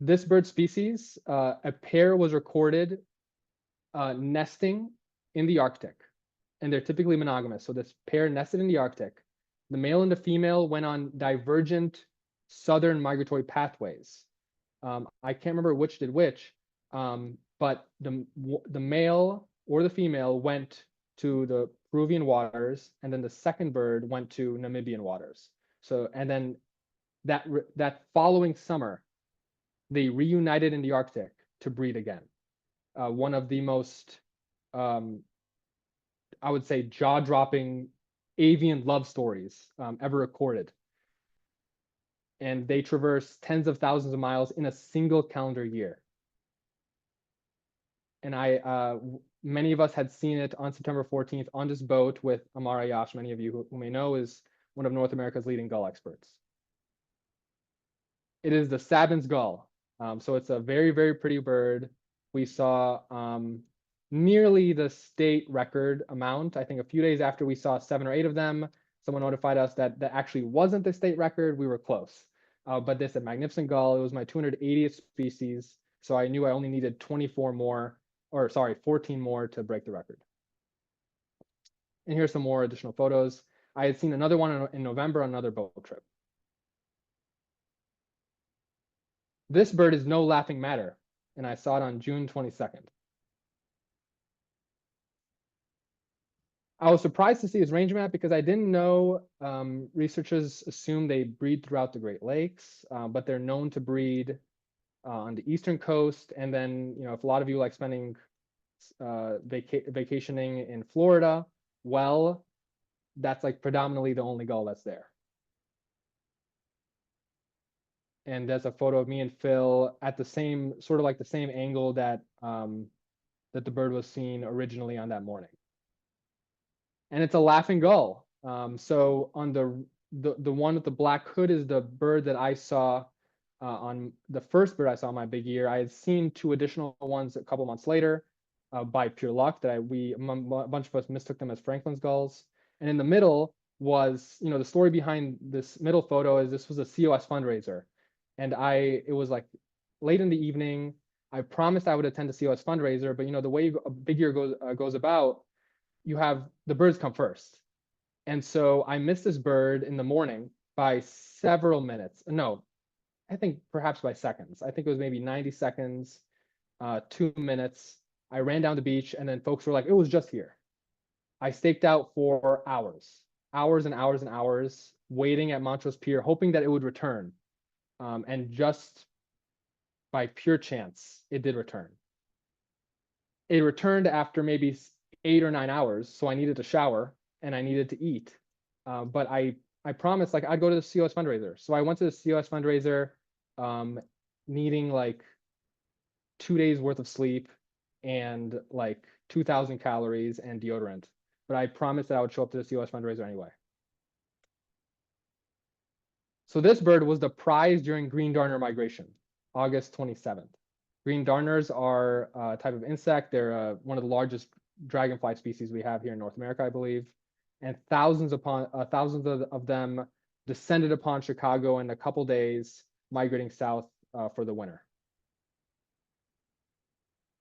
This bird species, a pair was recorded nesting in the Arctic, and they're typically monogamous. So this pair nested in the Arctic. The male and the female went on divergent southern migratory pathways. I can't remember which did which, but the male or the female went to the Peruvian waters, and then the second bird went to Namibian waters. So, and then that following summer, they reunited in the Arctic to breed again. One of the most, I would say, jaw-dropping avian love stories ever recorded. And they traverse tens of thousands of miles in a single calendar year. And many of us had seen it on September 14th on this boat with Amara Yash, many of you who may know is one of North America's leading gull experts. It is the Sabin's gull. So it's a very, very pretty bird. We saw nearly the state record amount. I think a few days after we saw 7 or 8 of them, someone notified us that that actually wasn't the state record. We were close. But this is a magnificent gull. It was my 280th species. So I knew I only needed 24 more, or sorry, 14 more to break the record. And here's some more additional photos. I had seen another one in November on another boat trip. This bird is no laughing matter, and I saw it on June 22nd. I was surprised to see his range map because I didn't know researchers assume they breed throughout the Great Lakes, but they're known to breed on the eastern coast. And then, if a lot of you like spending vacationing in Florida, well, that's like predominantly the only gull that's there. And there's a photo of me and Phil at the same, sort of like the same angle that that the bird was seen originally on that morning. And it's a laughing gull. So on the one with the black hood is the bird that I saw on the first bird I saw in my big year. I had seen 2 additional ones a couple months later by pure luck that a bunch of us mistook them as Franklin's gulls. And in the middle was, the story behind this middle photo is this was a COS fundraiser. And it was like late in the evening. I promised I would attend the COS fundraiser, but the way a big year goes about, you have the birds come first. And so I missed this bird in the morning by several minutes. No, I think perhaps by seconds. I think it was maybe 90 seconds, 2 minutes. I ran down the beach and then folks were like, it was just here. I staked out for hours and hours and hours, waiting at Montrose Pier, hoping that it would return. And just by pure chance, it did return. It returned after maybe 8 or 9 hours, so I needed to shower and I needed to eat. But I promised like I'd go to the COS fundraiser. So I went to the COS fundraiser, needing like 2 days worth of sleep and like 2,000 calories and deodorant. But I promised that I would show up to the COS fundraiser anyway. So this bird was the prize during green darner migration, August 27th. Green darners are a type of insect. They're one of the largest dragonfly species we have here in North America, I believe. And thousands of them descended upon Chicago in a couple days, migrating south for the winter.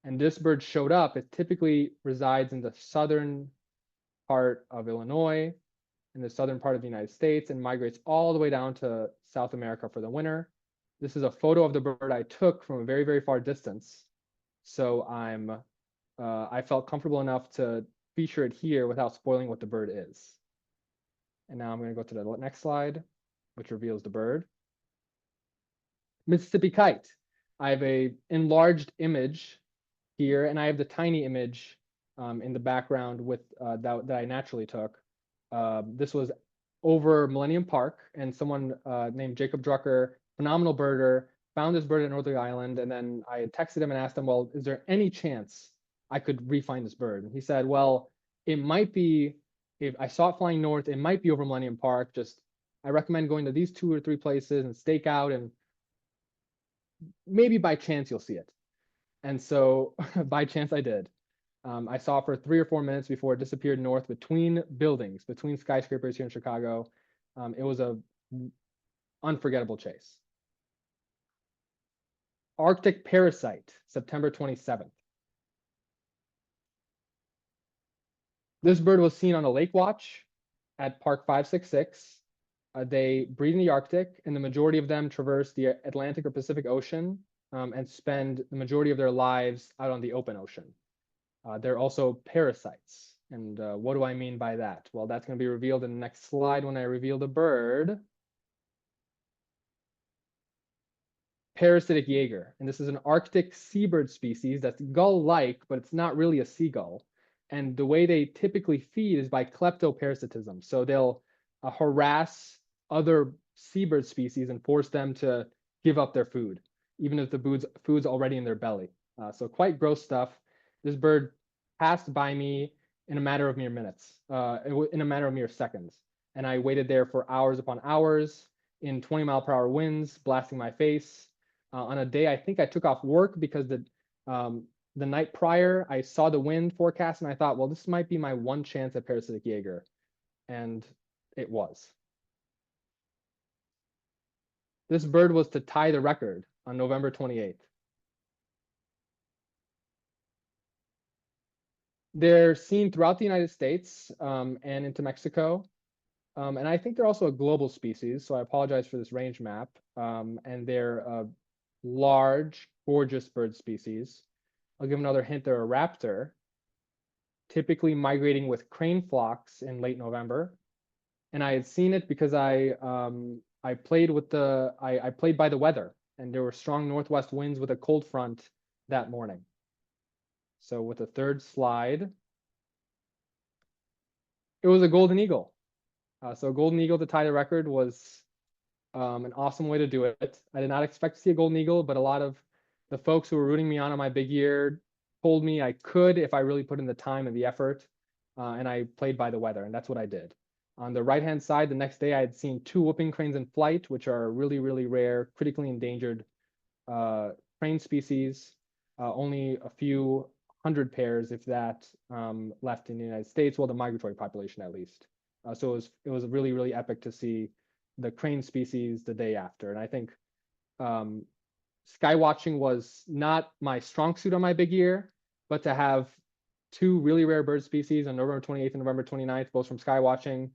And this bird showed up. It typically resides in the southern part of Illinois, in the southern part of the United States, and migrates all the way down to South America for the winter. This is a photo of the bird I took from a very, very far distance. So I felt comfortable enough to feature it here without spoiling what the bird is. And now I'm going to go to the next slide, which reveals the bird. Mississippi kite. I have a enlarged image here, and I have the tiny image in the background with that I naturally took. This was over Millennium Park, and someone named Jacob Drucker, phenomenal birder, found this bird at Northern Island, and then I texted him and asked him, well, is there any chance I could re-find this bird? And he said, well, it might be, if I saw it flying north, it might be over Millennium Park. Just, I recommend going to these 2 or 3 places and stake out, and maybe by chance you'll see it. And so by chance I did. I saw it for 3 or 4 minutes before it disappeared north between buildings, between skyscrapers here in Chicago. It was a unforgettable chase. Arctic parasite, September 27th. This bird was seen on a lake watch at Park 566. They breed in the Arctic, and the majority of them traverse the Atlantic or Pacific Ocean and spend the majority of their lives out on the open ocean. They're also parasites. And what do I mean by that? Well, that's going to be revealed in the next slide when I reveal the bird. Parasitic Jaeger, and this is an Arctic seabird species that's gull-like, but it's not really a seagull. And the way they typically feed is by kleptoparasitism. So they'll harass other seabird species and force them to give up their food, even if the food's already in their belly. So quite gross stuff. This bird passed by me in a matter of mere minutes, in a matter of mere seconds. And I waited there for hours upon hours in 20-mile-per-hour winds, blasting my face. On a day I think I took off work because the night prior I saw the wind forecast and I thought, well, this might be my one chance at parasitic Jaeger, and it was. This bird was to tie the record on November 28th. They're seen throughout the United States and into Mexico. And I think they're also a global species, so I apologize for this range map. And they're a large, gorgeous bird species. I'll give another hint, they're a raptor, typically migrating with crane flocks in late November. And I had seen it because I played by the weather, and there were strong northwest winds with a cold front that morning. So with the third slide, it was a golden eagle. So a golden eagle to tie the record was an awesome way to do it. I did not expect to see a golden eagle, but a lot of the folks who were rooting me on my big year told me I could if I really put in the time and the effort, and I played by the weather, and that's what I did. On the right-hand side, the next day I had seen 2 whooping cranes in flight, which are really, really rare, critically endangered crane species. Only a few hundred pairs, if that, left in the United States, well, the migratory population at least. So it was really, really epic to see the crane species the day after. And I think sky watching was not my strong suit on my big year, but to have 2 really rare bird species on November 28th and November 29th, both from sky watching,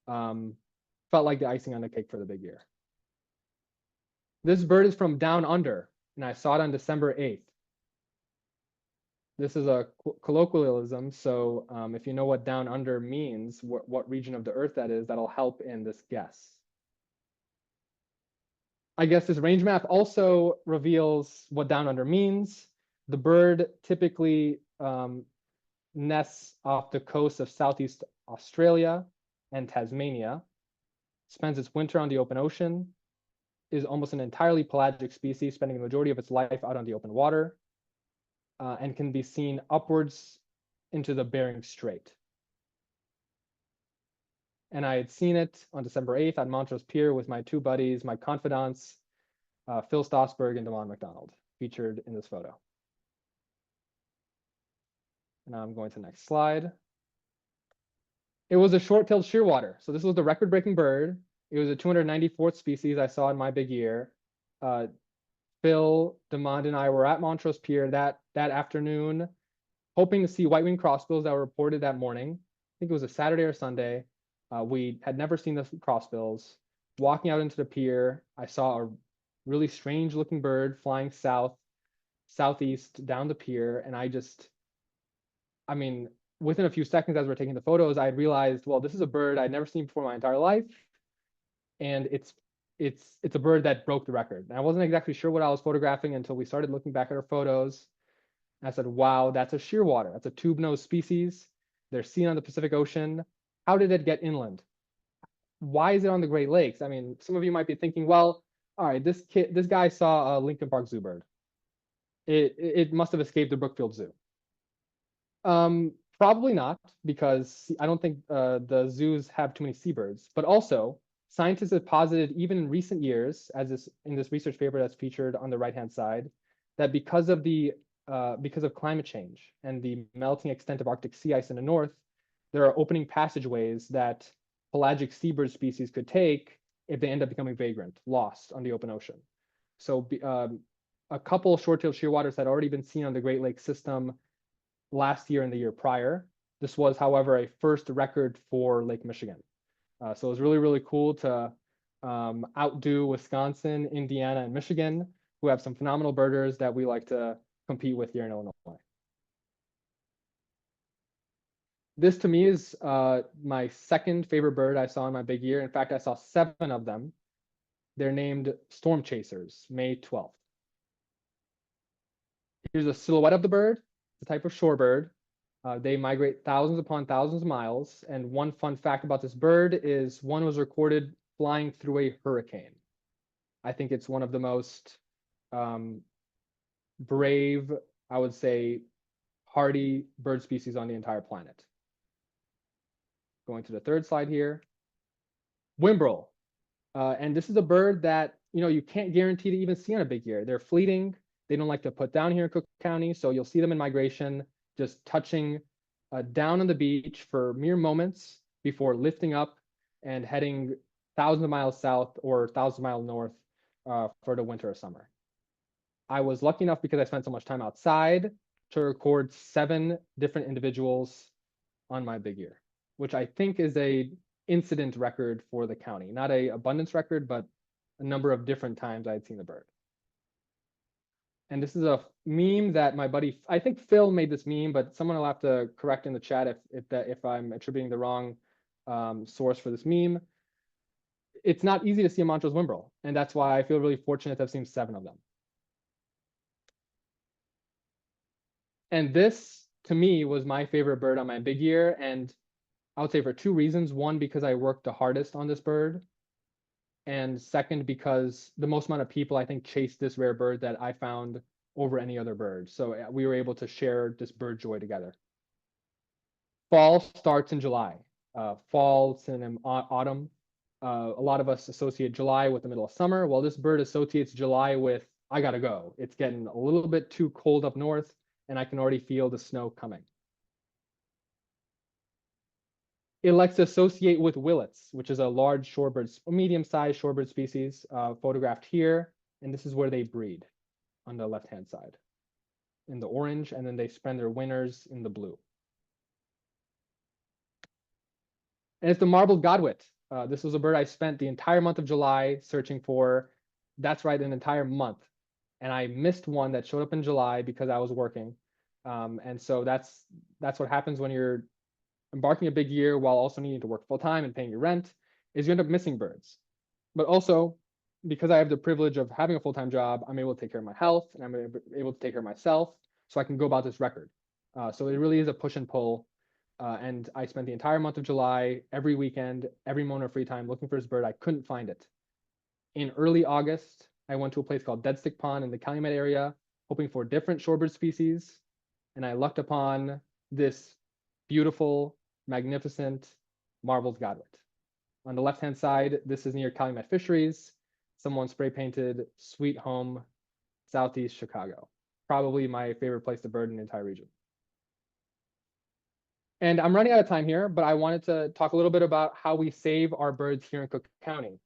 felt like the icing on the cake for the big year. This bird is from down under, and I saw it on December 8th. This is a colloquialism, so if you know what down under means, what region of the earth that is, that'll help in this guess. I guess this range map also reveals what down under means. The bird typically nests off the coast of Southeast Australia and Tasmania, spends its winter on the open ocean, is almost an entirely pelagic species, spending the majority of its life out on the open water, and can be seen upwards into the Bering Strait. And I had seen it on December 8th on Montrose Pier with my 2 buddies, my confidants, Phil Stossberg and Damon McDonald, featured in this photo. Now I'm going to the next slide. It was a short-tailed shearwater. So this was the record-breaking bird. It was a 294th species I saw in my big year. Phil, Damon, and I were at Montrose Pier that afternoon, hoping to see white-winged crossbills that were reported that morning. I think it was a Saturday or Sunday. We had never seen the crossbills. Walking out into the pier, I saw a really strange-looking bird flying southeast down the pier, and I mean, within a few seconds as we're taking the photos, I had realized, well, this is a bird I'd never seen before in my entire life, and it's a bird that broke the record. And I wasn't exactly sure what I was photographing until we started looking back at our photos. And I said, wow, that's a shearwater. That's a tube-nosed species. They're seen on the Pacific Ocean. How did it get inland? Why is it on the Great Lakes? I mean, some of you might be thinking, well, all right, this guy saw a Lincoln Park Zoo bird. It must have escaped the Brookfield Zoo. Probably not, because I don't think the zoos have too many seabirds. But also, scientists have posited, even in recent years, in this research paper that's featured on the right-hand side, that because of climate change and the melting extent of Arctic sea ice in the north, there are opening passageways that pelagic seabird species could take if they end up becoming vagrant, lost on the open ocean. So a couple short-tailed shearwaters had already been seen on the Great Lakes system last year and the year prior. This was, however, a first record for Lake Michigan. So it was really, really cool to outdo Wisconsin, Indiana, and Michigan, who have some phenomenal birders that we like to compete with here in Illinois. This to me is my second favorite bird I saw in my big year. In fact, I saw 7 of them. They're named storm chasers, May 12th. Here's a silhouette of the bird. It's a type of shorebird. They migrate thousands upon thousands of miles. And one fun fact about this bird is one was recorded flying through a hurricane. I think it's one of the most brave, I would say, hardy bird species on the entire planet. Going to the third slide here. Whimbrel. And this is a bird that, you can't guarantee to even see on a big year. They're fleeting. They don't like to put down here in Cook County. So you'll see them in migration, just touching down on the beach for mere moments before lifting up and heading thousands of miles south or thousands of miles north for the winter or summer. I was lucky enough because I spent so much time outside to record 7 different individuals on my big year, which I think is a incident record for the county, not a abundance record, but a number of different times I had seen the bird. And this is a meme that my buddy, I think Phil made this meme, but someone will have to correct in the chat if I'm attributing the wrong source for this meme. It's not easy to see a Montrose whimbrel, and that's why I feel really fortunate to have seen 7 of them. And this, to me, was my favorite bird on my big year, and I would say for 2 reasons. One, because I worked the hardest on this bird, and second, because the most amount of people I think chased this rare bird that I found over any other bird. So we were able to share this bird joy together. Fall starts in July. Fall synonym autumn. A lot of us associate July with the middle of summer. Well, this bird associates July with I gotta go. It's getting a little bit too cold up north, and I can already feel the snow coming. It likes to associate with willets, which is a large shorebird, medium-sized shorebird species, photographed here. And this is where they breed on the left-hand side in the orange, and then they spend their winters in the blue. And it's the marbled godwit. This was a bird I spent the entire month of July searching for. That's right, an entire month. And I missed one that showed up in July because I was working. And so that's what happens when you're embarking a big year while also needing to work full time and paying your rent, is you end up missing birds. But also, because I have the privilege of having a full-time job, I'm able to take care of my health, and I'm able to take care of myself, so I can go about this record. So it really is a push and pull. And I spent the entire month of July, every weekend, every moment of free time looking for this bird. I couldn't find it. In early August, I went to a place called Dead Stick Pond in the Calumet area, hoping for different shorebird species. And I lucked upon this beautiful, magnificent marbled godwit. On the left-hand side, this is near Calumet Fisheries. Someone spray painted Sweet Home, Southeast Chicago. Probably my favorite place to bird in the entire region. And I'm running out of time here, but I wanted to talk a little bit about how we save our birds here in Cook County.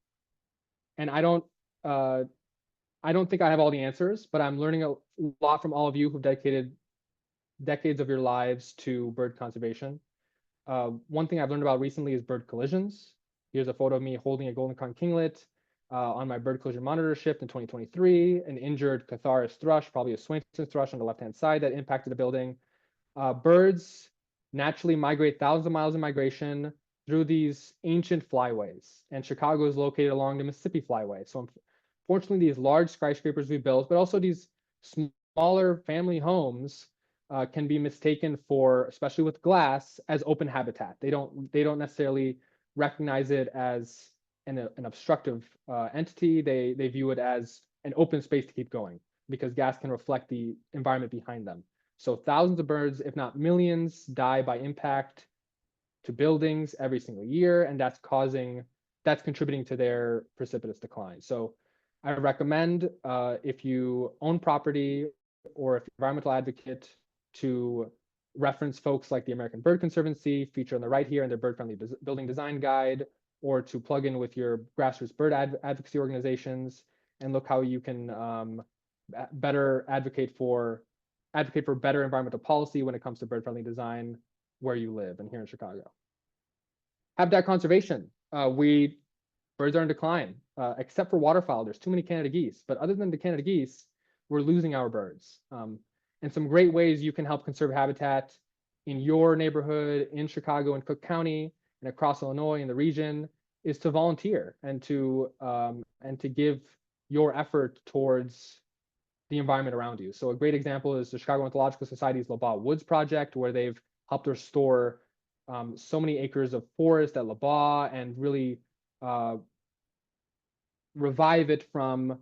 And I don't think I have all the answers, but I'm learning a lot from all of you who've dedicated decades of your lives to bird conservation. One thing I've learned about recently is bird collisions. Here's a photo of me holding a golden crown kinglet on my bird collision monitor ship in 2023, an injured Catharis thrush, probably a Swainson's thrush on the left-hand side that impacted a building. Birds naturally migrate thousands of miles in migration through these ancient flyways, and Chicago is located along the Mississippi Flyway. So unfortunately, these large skyscrapers we built, but also these smaller family homes can be mistaken for, especially with glass, as open habitat. They don't necessarily recognize it as an obstructive entity. They view it as an open space to keep going because gas can reflect the environment behind them. So thousands of birds, if not millions, die by impact to buildings every single year, and that's contributing to their precipitous decline. So I recommend if you own property or if you're an environmental advocate, to reference folks like the American Bird Conservancy, featured on the right here in their bird-friendly building design guide, or to plug in with your grassroots bird advocacy organizations and look how you can better advocate for better environmental policy when it comes to bird-friendly design where you live and here in Chicago. Habitat conservation. Birds are in decline, except for waterfowl. There's too many Canada geese, but other than the Canada geese, we're losing our birds. And some great ways you can help conserve habitat in your neighborhood, in Chicago and Cook County, and across Illinois and the region, is to volunteer and to give your effort towards the environment around you. So a great example is the Chicago Ornithological Society's LaBagh Woods Project, where they've helped restore so many acres of forest at LaBagh and really revive it from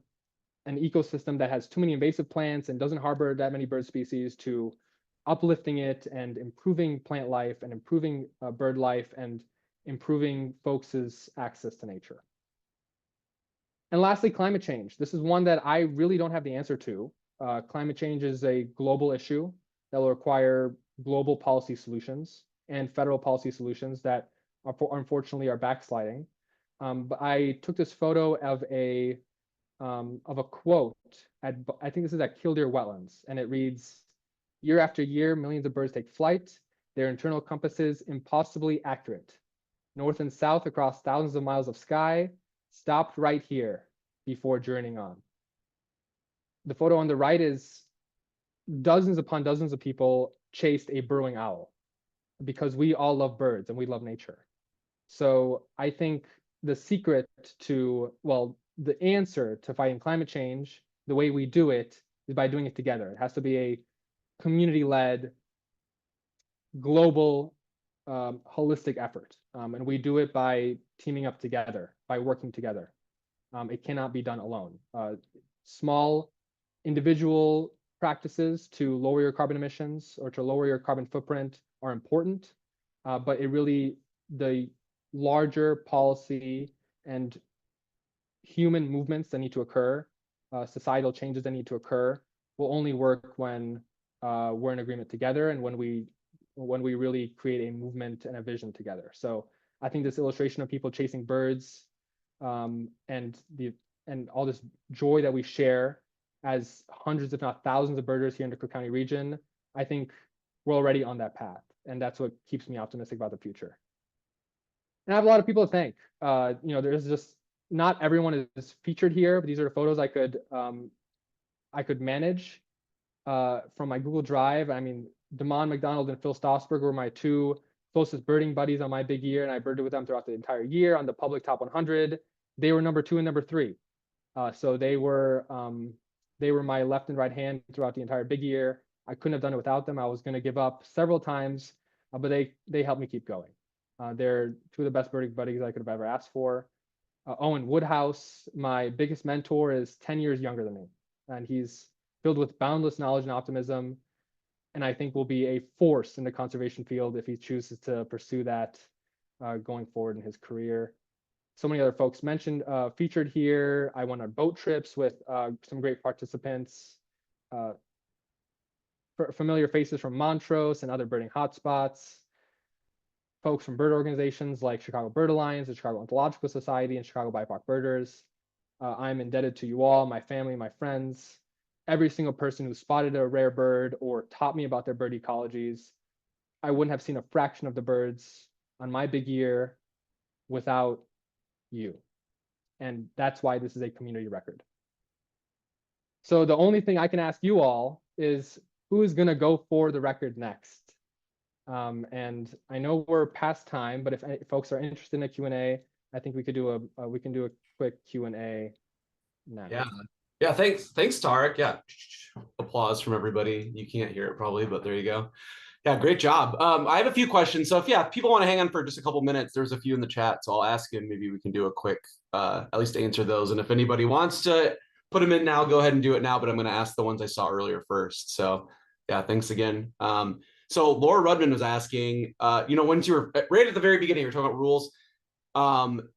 an ecosystem that has too many invasive plants and doesn't harbor that many bird species to uplifting it and improving plant life and improving bird life and improving folks' access to nature. And lastly, climate change. This is one that I really don't have the answer to. Climate change is a global issue that will require global policy solutions and federal policy solutions that unfortunately are backsliding. But I took this photo of a quote at, I think this is at Killdeer Wetlands, and it reads, "Year after year, millions of birds take flight, their internal compasses impossibly accurate. North and south across thousands of miles of sky, stopped right here before journeying on." The photo on the right is dozens upon dozens of people chased a burrowing owl because we all love birds and we love nature. So I think the secret to, well, the answer to fighting climate change, the way we do it is by doing it together. It has to be a community-led, global, holistic effort. And we do it by teaming up together, by working together. It cannot be done alone. Small individual practices to lower your carbon emissions or to lower your carbon footprint are important, but it really, the larger policy and human movements that need to occur, societal changes that need to occur, will only work when we're in agreement together and when we really create a movement and a vision together. So I think this illustration of people chasing birds and all this joy that we share as hundreds, if not thousands of birders here in the Cook County region, I think we're already on that path. And that's what keeps me optimistic about the future. And I have a lot of people to thank. There's just, not everyone is featured here, but these are the photos I could manage from my Google Drive. I mean, Damon McDonald and Phil Stossberg were my two closest birding buddies on my big year, and I birded with them throughout the entire year on the public top 100. They were number 2 and number 3. So they were my left and right hand throughout the entire big year. I couldn't have done it without them. I was going to give up several times, but they helped me keep going. They're 2 of the best birding buddies I could have ever asked for. Owen Woodhouse, my biggest mentor, is 10 years younger than me, and he's filled with boundless knowledge and optimism, and I think will be a force in the conservation field if he chooses to pursue that going forward in his career. So many other folks mentioned, featured here. I went on boat trips with some great participants, familiar faces from Montrose and other birding hotspots, folks from bird organizations like Chicago Bird Alliance, the Chicago Ornithological Society, and Chicago BIPOC Birders. I'm indebted to you all, my family, my friends, every single person who spotted a rare bird or taught me about their bird ecologies. I wouldn't have seen a fraction of the birds on my big year without you. And that's why this is a community record. So the only thing I can ask you all is, who is going to go for the record next? And I know we're past time, but if folks are interested in a Q&A, I think we could do a quick Q&A now. Yeah. Thanks, Tarik. Yeah, applause from everybody. You can't hear it probably, but there you go. Yeah, great job. I have a few questions. So if people want to hang on for just a couple minutes, there's a few in the chat, so I'll ask him. Maybe we can do a quick, at least answer those. And if anybody wants to put them in now, go ahead and do it now. But I'm going to ask the ones I saw earlier first. So yeah, thanks again. So Laura Rudman was asking, once you were right at the very beginning, you were talking about rules.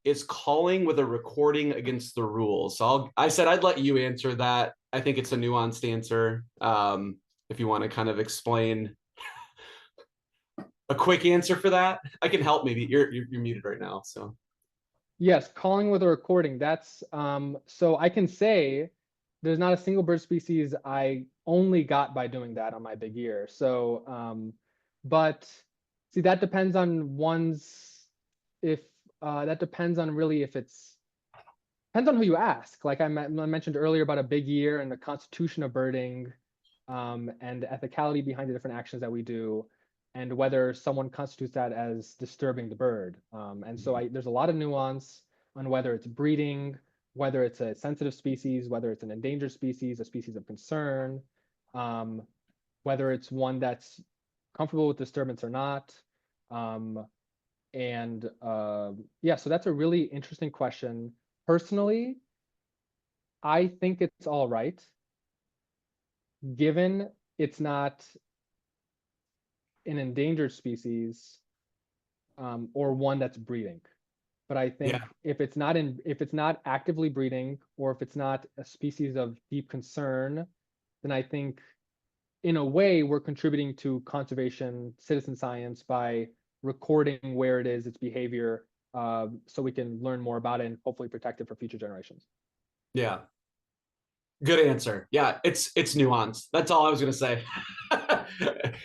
Is calling with a recording against the rules? So I said I'd let you answer that. I think it's a nuanced answer. If you want to kind of explain a quick answer for that, I can help. Maybe you're muted right now. So yes, calling with a recording. That's so I can say there's not a single bird species I only got by doing that on my big year. So, but see, that depends on that depends on really if it's, depends on who you ask. Like I mentioned earlier about a big year and the constitution of birding and the ethicality behind the different actions that we do. and whether someone constitutes that as disturbing the bird. And so there's a lot of nuance on whether it's breeding, whether it's a sensitive species, whether it's an endangered species, a species of concern, whether it's one that's comfortable with disturbance or not. Yeah, so that's a really interesting question. Personally, I think it's all right, given it's not an endangered species or one that's breeding. But I think if it's not actively breeding, or if it's not a species of deep concern, then I think in a way we're contributing to conservation citizen science by recording where it is, its behavior, so we can learn more about it and hopefully protect it for future generations. Yeah. Good answer. Yeah, it's nuanced. That's all I was gonna say.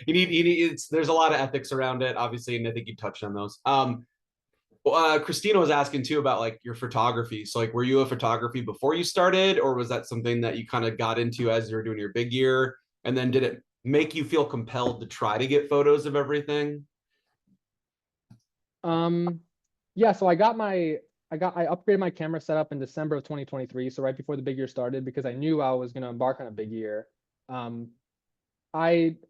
There's a lot of ethics around it, obviously, and I think you touched on those. Christina was asking too about like your photography. So like, were you a photography before you started, or was that something that you kind of got into as you were doing your big year? And then did it make you feel compelled to try to get photos of everything? Yeah, so I upgraded my camera setup in December of 2023, so right before the big year started, because I knew I was going to embark on a big year. I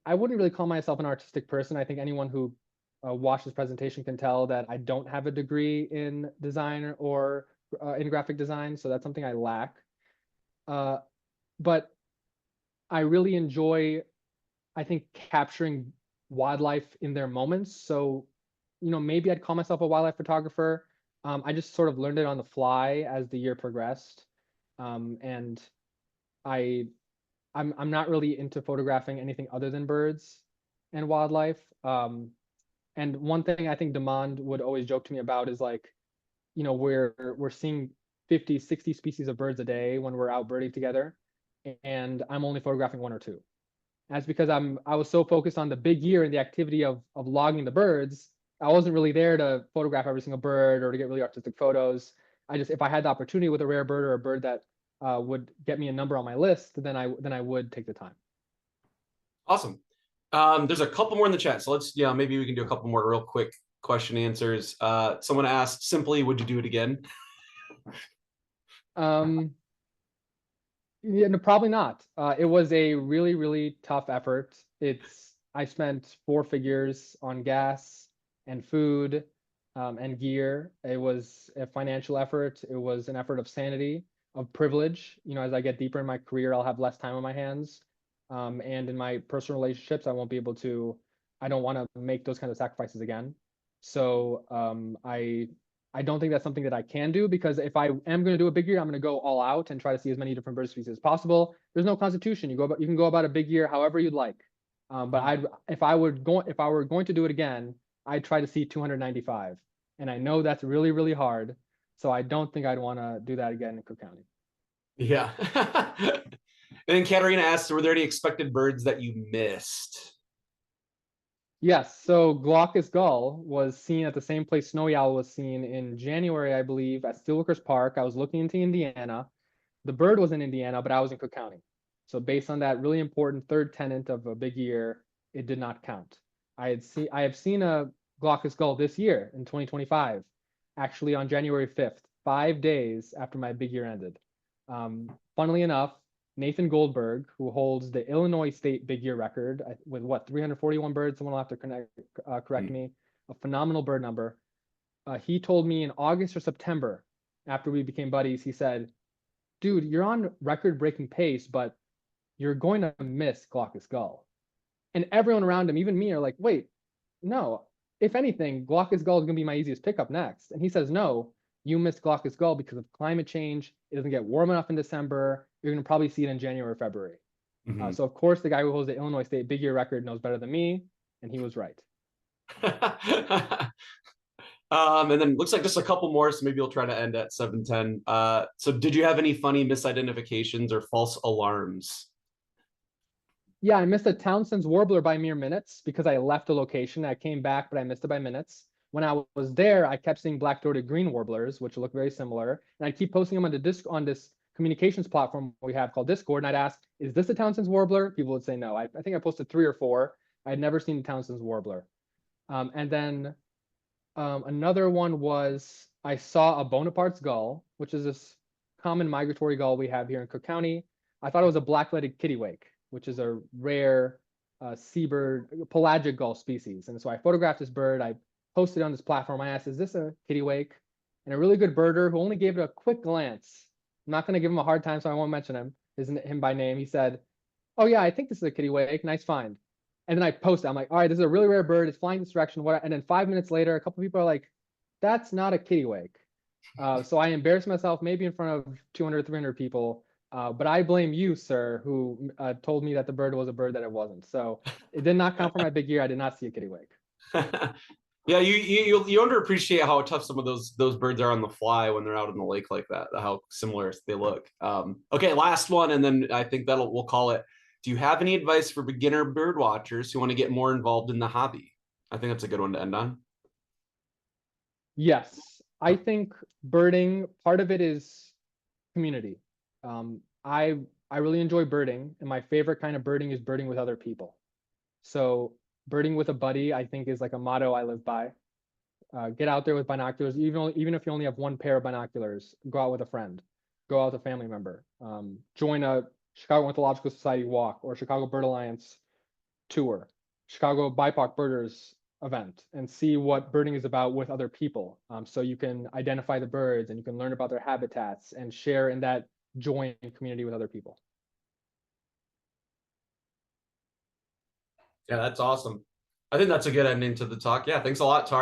wouldn't really call myself an artistic person. I think anyone who watched this presentation can tell that I don't have a degree in design or in graphic design, so that's something I lack. But I really enjoy, I think, capturing wildlife in their moments. So, maybe I'd call myself a wildlife photographer. I just sort of learned it on the fly as the year progressed. And I'm not really into photographing anything other than birds and wildlife. And one thing I think Demand would always joke to me about is like, we're seeing 50, 60 species of birds a day when we're out birding together, and I'm only photographing one or two. That's because I was so focused on the big year and the activity of logging the birds. I wasn't really there to photograph every single bird or to get really artistic photos. If I had the opportunity with a rare bird or a bird that would get me a number on my list, then I would take the time. Awesome. There's a couple more in the chat, so maybe we can do a couple more real quick question answers. Someone asked simply, would you do it again? Yeah, no, probably not. It was a really, really tough effort. I spent 4 figures on gas and food and gear. It was a financial effort. It was an effort of sanity, of privilege. As I get deeper in my career, I'll have less time on my hands. And in my personal relationships, I don't want to make those kind of sacrifices again. So I don't think that's something that I can do, because if I am going to do a big year, I'm going to go all out and try to see as many different bird species as possible. There's no constitution. You can go about a big year however you'd like. But if I were going to do it again, I'd try to see 295. And I know that's really, really hard. So I don't think I'd want to do that again in Cook County. Yeah. And then Katarina asked, were there any expected birds that you missed? Yes, so glaucous gull was seen at the same place snowy owl was seen in January, I believe, at Steelworkers Park. I was looking into Indiana. The bird was in Indiana, but I was in Cook County. So based on that really important third tenet of a big year, it did not count. I have seen a glaucous gull this year in 2025, actually on January 5th, 5 days after my big year ended. Funnily enough, Nathan Goldberg, who holds the Illinois state big year record with 341 birds, someone will have to correct me, a phenomenal bird number. He told me in August or September, after we became buddies, he said, dude, you're on record-breaking pace, but you're going to miss glaucous gull. And everyone around him, even me, are like, wait, no. If anything, glaucous gull is going to be my easiest pickup next. And he says, no, you missed glaucous gull because of climate change. It doesn't get warm enough in December. You're going to probably see it in January or February. So, of course, the guy who holds the Illinois state big year record knows better than me, and he was right. And then looks like just a couple more, so maybe we'll try to end at 7:10. So did you have any funny misidentifications or false alarms? Yeah, I missed a Townsend's warbler by mere minutes because I left the location. I came back, but I missed it by minutes. When I was there, I kept seeing black-throated green warblers, which look very similar. And I keep posting them on this communications platform we have called Discord. And I'd ask, is this a Townsend's warbler? People would say no. I think I posted 3 or 4. I'd never seen Townsend's warbler. And then another one was I saw a Bonaparte's gull, which is this common migratory gull we have here in Cook County. I thought it was a black-legged kittiwake, which is a rare seabird, pelagic gull species. And so I photographed this bird. I posted on this platform. I asked, is this a kittiwake? And a really good birder who only gave it a quick glance. I'm not going to give him a hard time, so I won't mention him. Him by name. He said, "Oh yeah, I think this is a kittiwake. Nice find." And then I posted. I'm like, "All right, this is a really rare bird. It's flying this direction." What? And then 5 minutes later, a couple people are like, "That's not a kittiwake." So I embarrassed myself, maybe in front of 200, 300 people. But I blame you, sir, who told me that the bird was a bird that it wasn't. So it did not come from my big ear. I did not see a kittiwake. Yeah, you underappreciate how tough some of those birds are on the fly when they're out in the lake like that, how similar they look. Okay, last one, and then I think we'll call it. Do you have any advice for beginner bird watchers who want to get more involved in the hobby? I think that's a good one to end on. Yes, I think birding, part of it is community. I really enjoy birding, and my favorite kind of birding is birding with other people. So birding with a buddy, I think, is like a motto I live by. Get out there with binoculars, even if you only have one pair of binoculars. Go out with a friend, go out with a family member. Join a Chicago Ornithological Society walk or Chicago Bird Alliance tour, Chicago BIPOC birders event, and see what birding is about with other people. So you can identify the birds and you can learn about their habitats and share in that joint community with other people. Yeah, that's awesome. I think that's a good ending to the talk. Yeah, thanks a lot, Tarik.